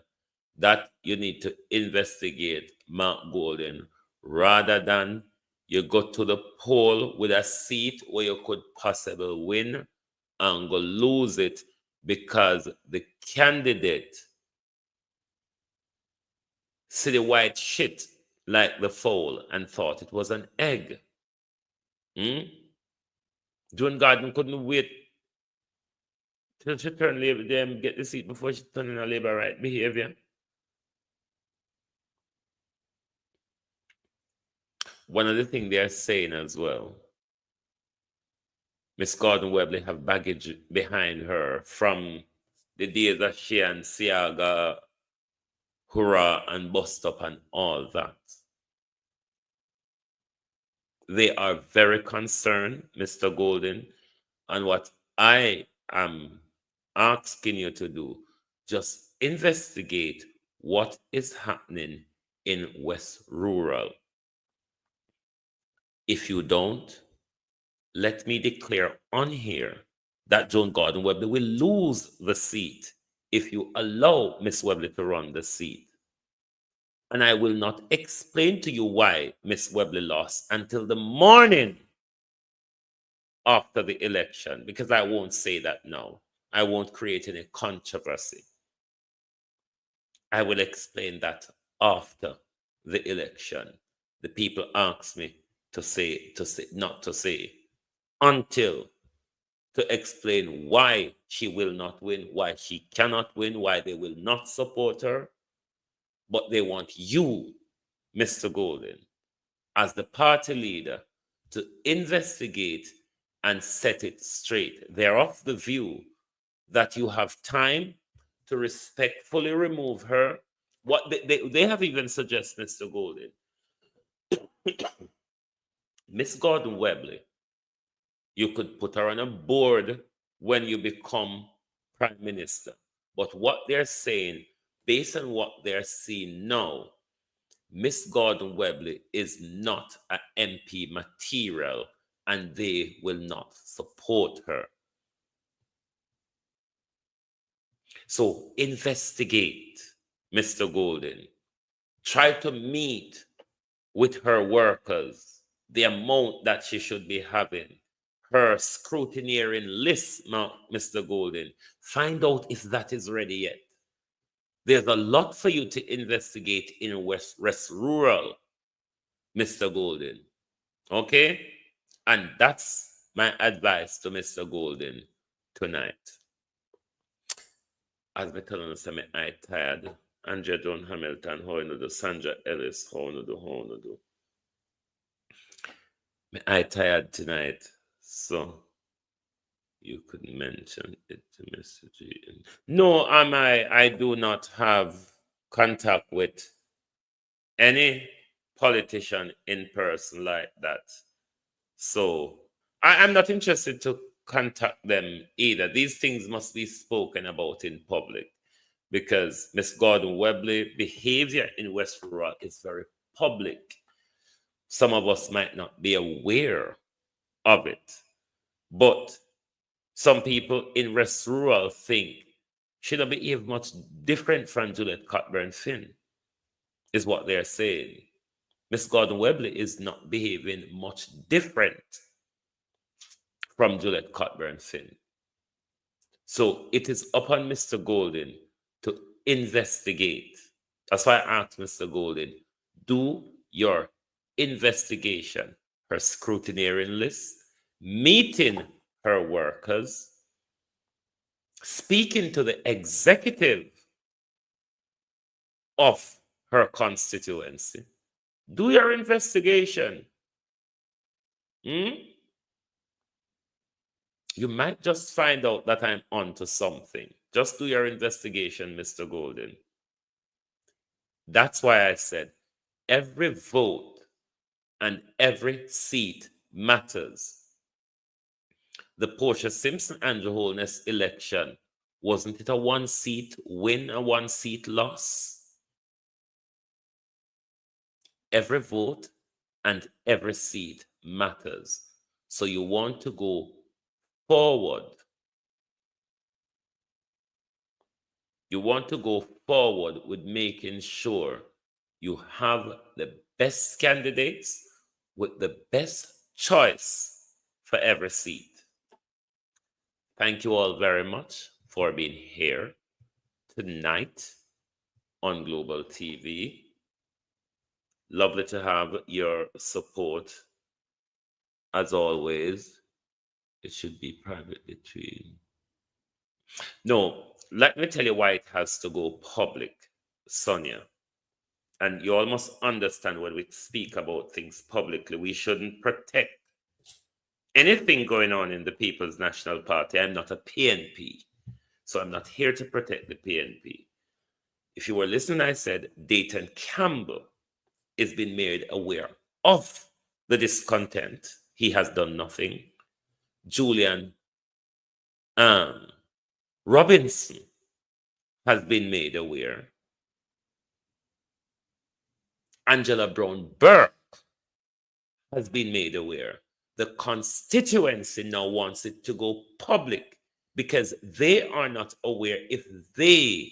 that you need to investigate, Mark Golden, rather than you go to the poll with a seat where you could possibly win and go lose it because the candidate see the white shit like the fowl and thought it was an egg. Joan Gordon couldn't wait till she turned labor them get the seat before she turned in a labor right behavior. One of the things they are saying as well, Miss Gordon Webley have baggage behind her from the days that she and Siaga Hurrah and Bust Up and all that. They are very concerned, Mr. Golden, and what I am asking you to do, just investigate what is happening in West Rural. If you don't, let me declare on here that Joan Gordon Webley will lose the seat if you allow Miss Webley to run the seat. And I will not explain to you why Miss Webley lost until the morning after the election, because I won't say that now. I won't create any controversy. I will explain that after the election. The people ask me not to say, until to explain why she will not win, why she cannot win, why they will not support her. But they want you, Mr. Golden, as the party leader, to investigate and set it straight. They're of the view that you have time to respectfully remove her. What they have even suggested, Mr. Golden, Miss Gordon Webley, you could put her on a board when you become prime minister. But what they're saying, based on what they're seeing now, Miss Gordon Webley is not an MP material, and they will not support her. So investigate, Mr. Golden. Try to meet with her workers the amount that she should be having. Her scrutineering list, Mr. Golden. Find out if that is ready yet. There's a lot for you to investigate in West Rural, Mr. Golden. Okay? And that's my advice to Mr. Golden tonight. As I tell you, I'm tired. Andrea John Hamilton, how you do? Sandra Ellis, how you do? I tired tonight, so you could mention it to Mr. G. No, I do not have contact with any politician in person like that. So I'm not interested to contact them either. These things must be spoken about in public, because Miss Gordon Webley behavior in West Rural is very public. Some of us might not be aware of it, but some people in West Rural think she don't behave much different from Juliet Cockburn Finn, is what they're saying. Miss Gordon Webley is not behaving much different from Juliet Cockburn Finn. So it is upon Mr. Golden to investigate. That's why I asked Mr. Golden, do your investigation, her scrutineering list, meeting her workers, speaking to the executive of her constituency. Do your investigation. You might just find out that I'm onto something. Just do your investigation, Mr. Golden. That's why I said every vote and every seat matters. The Portia Simpson Andrew Holness election, wasn't it a one seat win, a one seat loss? Every vote and every seat matters. So you want to go forward. You want to go forward with making sure you have the best candidates with the best choice for every seat. Thank you all very much for being here tonight on Global TV. Lovely to have your support. As always, it should be private between. No, let me tell you why it has to go public, Sonia. And you all must understand when we speak about things publicly, we shouldn't protect anything going on in the People's National Party. I'm not a PNP, so I'm not here to protect the PNP. If you were listening, I said Dayton Campbell is being made aware of the discontent. He has done nothing. Julian Robinson has been made aware. Angela Brown Burke has been made aware. The constituency now wants it to go public because they are not aware if they,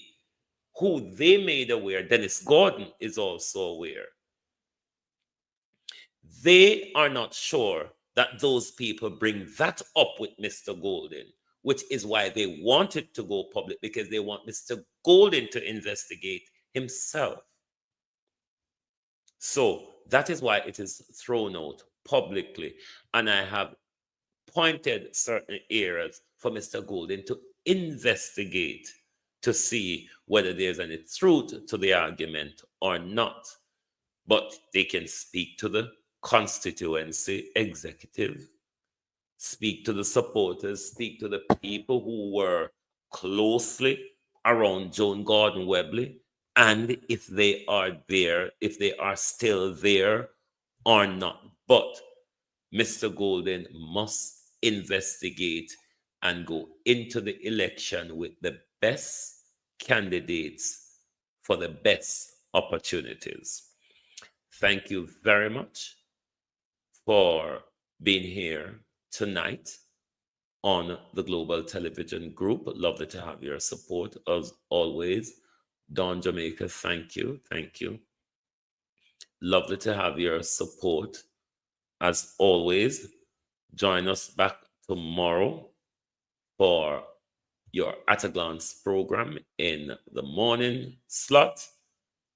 who they made aware, Dennis Gordon is also aware. They are not sure that those people bring that up with Mr. Golden, which is why they want it to go public, because they want Mr. Golden to investigate himself. So that is why it is thrown out publicly. And I have pointed certain areas for Mr. Golden to investigate to see whether there's any truth to the argument or not. But they can speak to the constituency executive, speak to the supporters, speak to the people who were closely around Joan Gordon Webley, and if they are there, if they are still there or not. But Mr. Golden must investigate and go into the election with the best candidates for the best opportunities. Thank you very much for being here tonight on the Global Television Group. Lovely to have your support as always. Dawn Jamaica, thank you. Thank you. Lovely to have your support as always. Join us back tomorrow for your At a Glance program in the morning slot,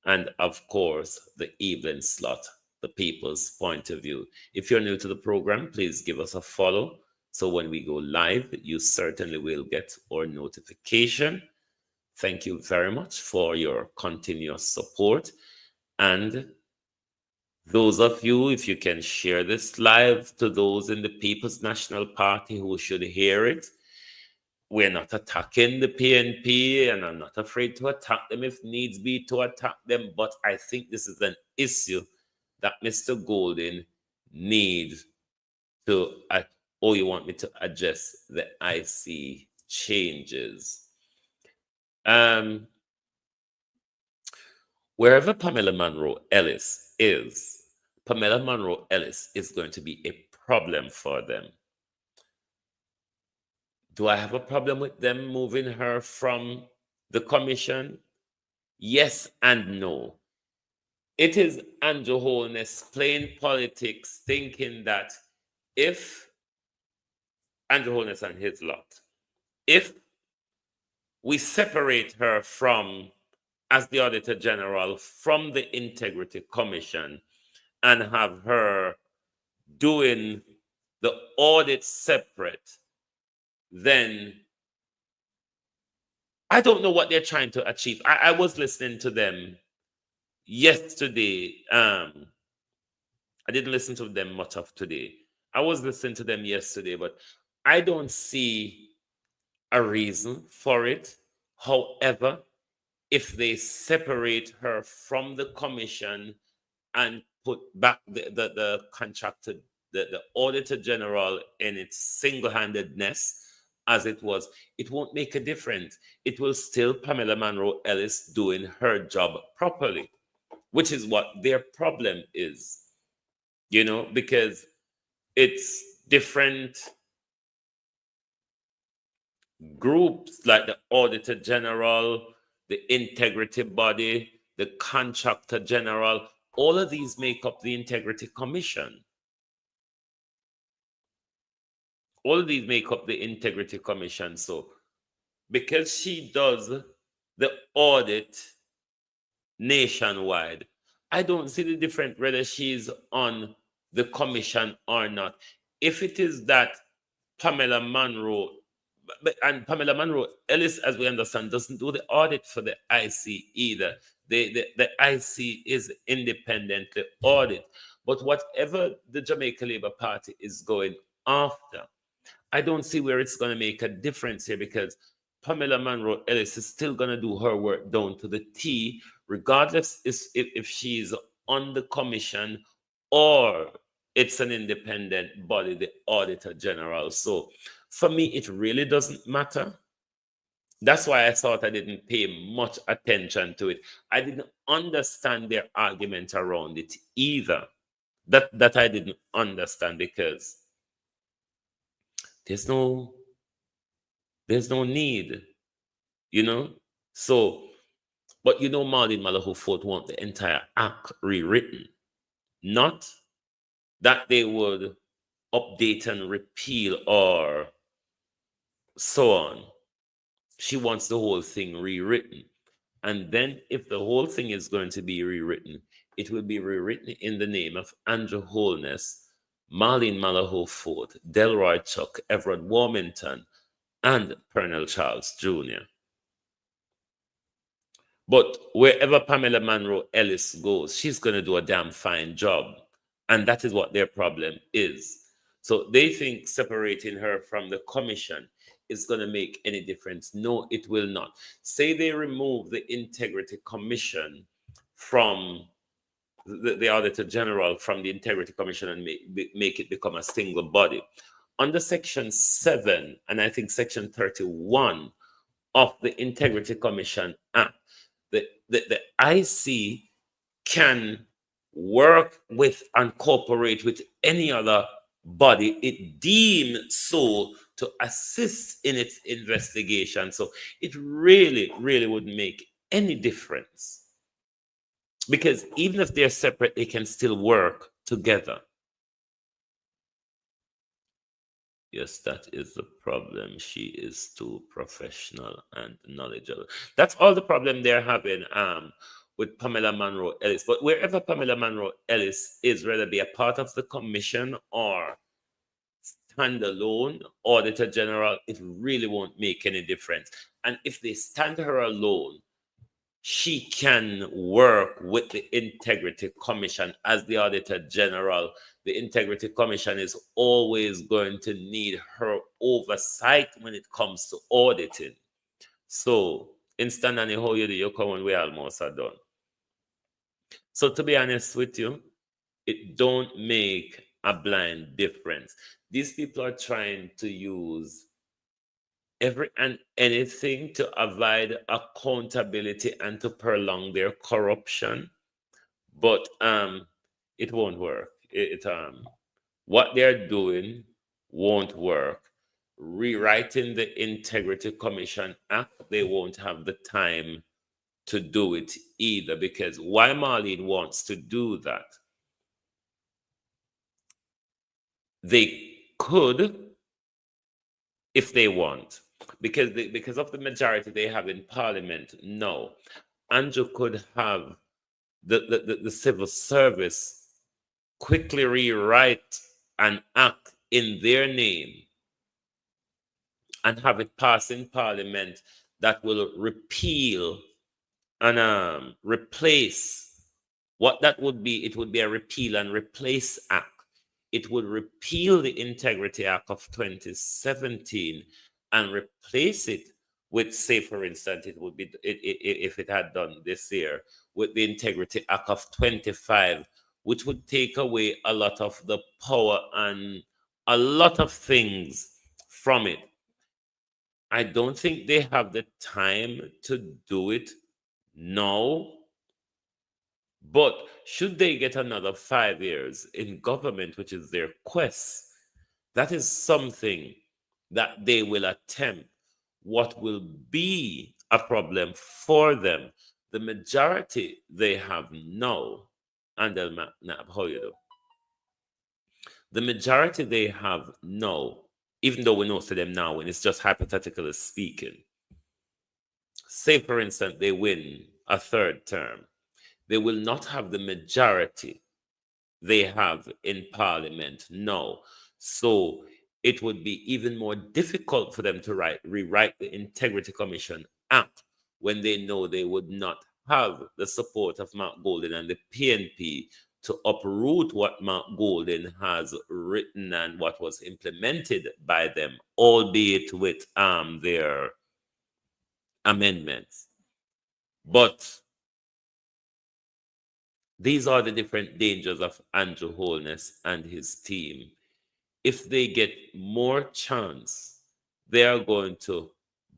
and of course, the evening slot, the People's Point of View. If you're new to the program, please give us a follow. So when we go live, you certainly will get our notification. Thank you very much for your continuous support. And those of you, if you can share this live to those in the People's National Party who should hear it. We're not attacking the PNP, and I'm not afraid to attack them if needs be to attack them. But I think this is an issue that Mr. Golden needs to, you want me to address the IC changes. Wherever Pamela Monroe Ellis is, Pamela Monroe Ellis is going to be a problem for them. Do I have a problem with them moving her from the commission? Yes and no. It is Andrew Holness playing politics, thinking that if Andrew Holness and his lot, if we separate her from, as the Auditor General, from the Integrity Commission and have her doing the audit separate, then I don't know what they're trying to achieve. I was listening to them yesterday. I didn't listen to them much of today. I was listening to them yesterday, but I don't see a reason for it. However, if they separate her from the commission and put back the contracted, the Auditor General in its single-handedness, as it was, it won't make a difference. It will still Pamela Monroe Ellis doing her job properly, which is what their problem is, because it's different groups like the Auditor General, the Integrity Body, the Contractor General. All of these make up the Integrity Commission. All of these make up the Integrity Commission. So because she does the audit nationwide, I don't see the difference whether she's on the commission or not. If it is that Pamela Monroe, and Pamela Monroe Ellis, as we understand, doesn't do the audit for the IC either. The IC is independently audit. But whatever the Jamaica Labour Party is going after, I don't see where it's going to make a difference here, because Pamela Monroe Ellis is still going to do her work down to the T, regardless if she's on the commission or it's an independent body, the Auditor General. So for me, it really doesn't matter. That's why I thought I didn't pay much attention to it. I didn't understand their argument around it either. that I didn't understand, because there's no need, you know. So, but Marlene Malahoo Fort want the entire act rewritten, not that they would update and repeal or so on. She wants the whole thing rewritten. And then, if the whole thing is going to be rewritten, it will be rewritten in the name of Andrew Holness, Marlene Malahoo Fort, Delroy Chuck, Everett Warmington, and Pernell Charles Jr. But wherever Pamela Monroe Ellis goes, she's going to do a damn fine job. And that is what their problem is. So they think separating her from the commission is going to make any difference. No, it will not. Say they remove the Integrity Commission from the Auditor General from the Integrity Commission and make it become a single body. Under Section 7 and I think Section 31 of the Integrity Commission Act, the IC can work with and cooperate with any other body it deems so to assist in its investigation. So it really, really wouldn't make any difference, because even if they're separate, they can still work together. Yes, that is the problem. She is too professional and knowledgeable. That's all the problem they're having with Pamela Monroe Ellis. But wherever Pamela Monroe Ellis is, whether be a part of the commission or standalone Auditor General, it really won't make any difference. And if they stand her alone, she can work with the Integrity Commission as the Auditor General. The Integrity Commission is always going to need her oversight when it comes to auditing. So, instant and how you do, you come and we almost are done. So, to be honest with you, it don't make a blind difference. These people are trying to use every and anything to avoid accountability and to prolong their corruption, but it won't work. What they're doing won't work. Rewriting the Integrity Commission Act, they won't have the time to do it either, because why Marlene wants to do that, they could if they want, because of the majority they have in Parliament. No, Andrew could have the civil service quickly rewrite an act in their name and have it pass in Parliament that will repeal and replace. What that would be, it would be a repeal and replace act. It would repeal the Integrity Act of 2017 and replace it with, say, for instance, it would be, if it had done this year, with the Integrity Act of 25, which would take away a lot of the power and a lot of things from it. I don't think they have the time to do it now. But should they get another 5 years in government, which is their quest, that is something that they will attempt. What will be a problem for them, the majority they have now, and how you do. The majority they have now, even though we know to them now, and it's just hypothetically speaking, say for instance they win a third term, they will not have the majority they have in Parliament now. So it would be even more difficult for them to rewrite the Integrity Commission Act when they know they would not have the support of Mark Golding and the PNP to uproot what Mark Golding has written and what was implemented by them, albeit with their amendments. But these are the different dangers of Andrew Holness and his team. If they get more chance, they are going to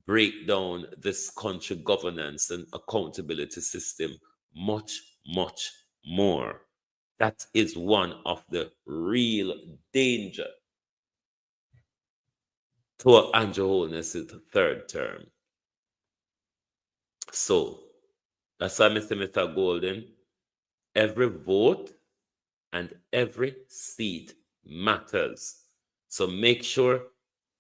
break down this country governance and accountability system much, much more. That is one of the real danger to Andrew Holness's third term. So that's why Mr. Golden, every vote and every seat matters. So make sure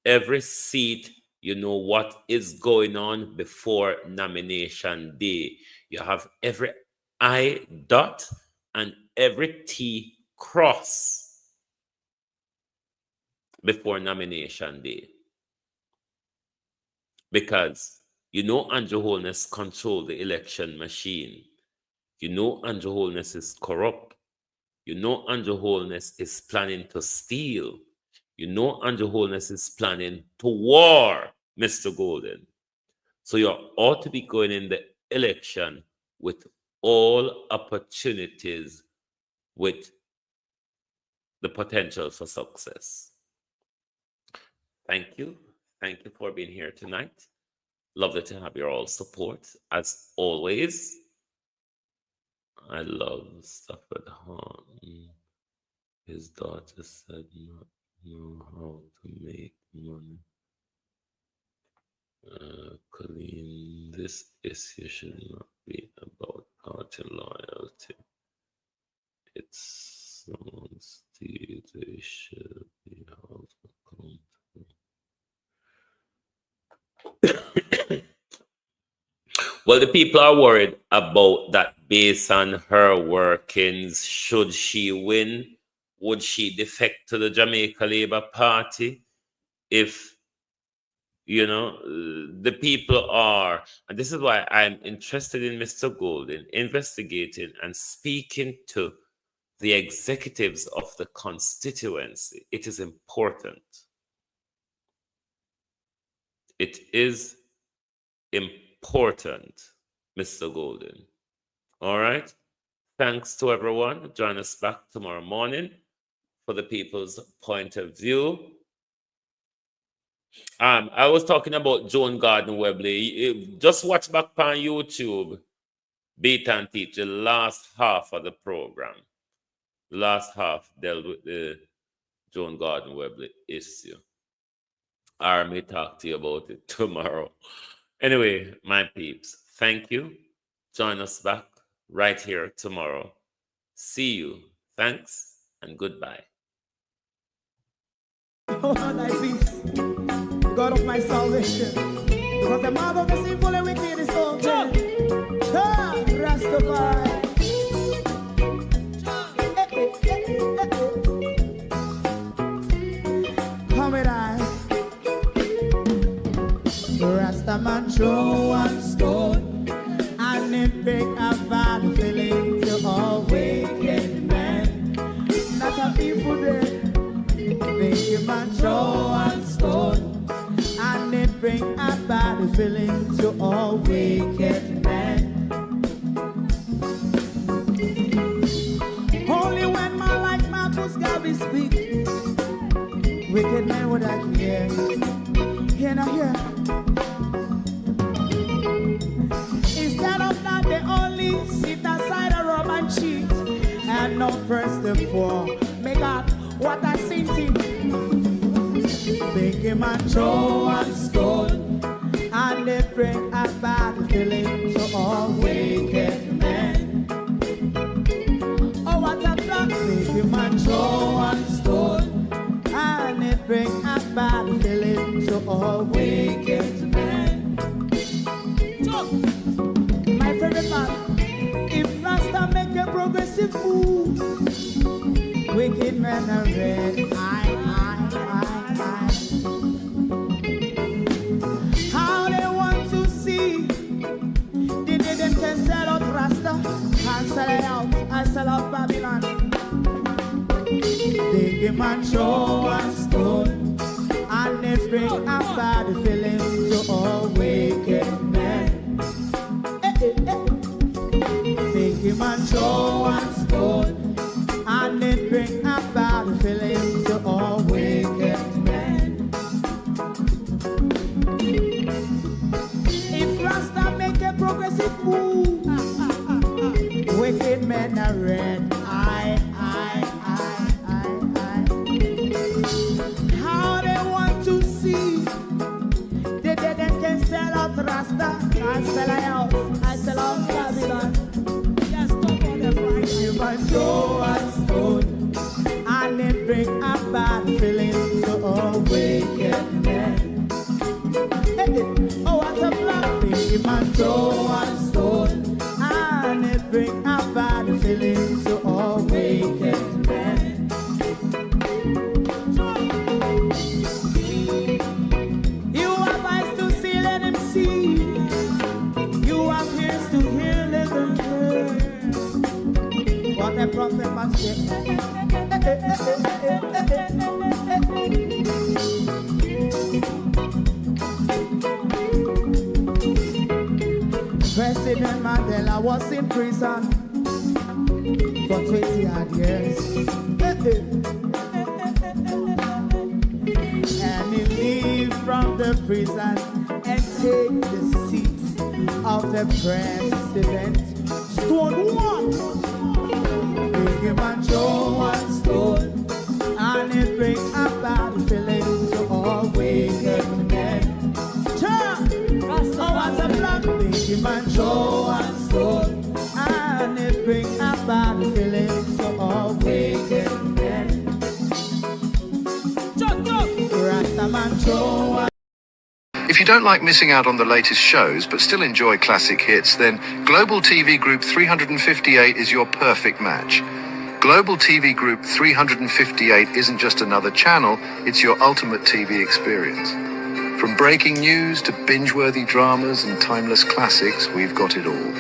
every seat, you know what is going on before nomination day. You have every I dot and every T cross before nomination day. Because you know Andrew Holness controls the election machine. You know Andrew Holness is corrupt. You know Andrew Holness is planning to steal. You know Andrew Holness is planning to war, Mr. Golden. So you ought to be going in the election with all opportunities with the potential for success. Thank you. Thank you for being here tonight. Lovely to have your all support, as always. I love Stafford Hahn. His daughter said not know how to make money. Colleen, this issue should not be about party loyalty. It's someone's deed. They should be held accountable. Well, the people are worried about that based on her workings. Should she win, would she defect to the Jamaica Labour Party? If, you know, the people are, and this is why I'm interested in Mr. Golden investigating and speaking to the executives of the constituency. It is important. It is important, Mr. Golden. All right. Thanks to everyone. Join us back tomorrow morning for the people's point of view. I was talking about Joan Gordon Webley. Just watch back on YouTube, Beat and Teach, the last half of the program. The last half dealt with the Joan Gordon Webley issue. I may talk to you about it tomorrow. Anyway, my peeps, thank you. Join us back right here tomorrow. See you. Thanks and goodbye. Oh, thy peace, God of my salvation, because the mouth of the sinful and wicked is open. Rastafari. Come with I. Rastaman throw one stone, and it bring a bad feeling to all wicked men. Not a people there. Make man throw one stone, and it bring a bad feeling to all wicked men. Only when man like Marcus Garvey speak, wicked men would I hear. Hear now hear. Instead of that, they only sit aside and rob and cheat, and not press the floor. Make up what I seen to make him a throw one stone, and they bring a bad feeling to all wicked men. Oh, what a plan! Make him a throw one stone, and they bring a bad feeling to all wicked men. So, my favorite man, if Rasta make a progressive move, wicked men are red. How they want to see the day them can sell out Rasta and sell it out and sell out Babylon. They give man throw one stone, and they bring a bad feeling to all wicked men. They give man throw one stone, and they bring a bad feeling to all wicked men. If Rasta make a progressive move, wicked men are red. bring a bad feeling to all wicked men. Oh, what a black baby man throw one stone, and it bring a bad feeling to all wicked men. You have eyes to see, let him see. You have ears to hear, let them hear. What a prophet must say. President Mandela was in prison for 20 odd years. And he leave from the prison and take the seat of the president. Stone one, bring him and throw one stone, and it bring a bad feeling to all wicked men. Oh, what a black baby man throw one stone, and it bring a bad feeling to all wicked men. Rasta man throw one. If you don't like missing out on the latest shows but still enjoy classic hits, then Global TV Group 358 is your perfect match. Global TV Group 358 isn't just another channel, it's your ultimate TV experience. From breaking news to binge-worthy dramas and timeless classics, we've got it all.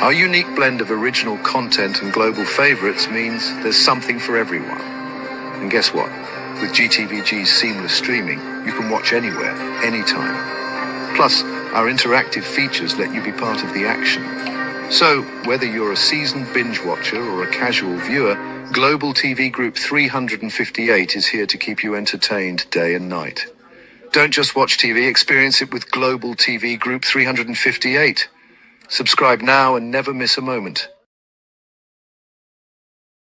Our unique blend of original content and global favorites means there's something for everyone. And guess what? With GTVG's seamless streaming, you can watch anywhere, anytime. Plus, our interactive features let you be part of the action. So, whether you're a seasoned binge watcher or a casual viewer, Global TV Group 358 is here to keep you entertained day and night. Don't just watch TV, experience it with Global TV Group 358. Subscribe now and never miss a moment.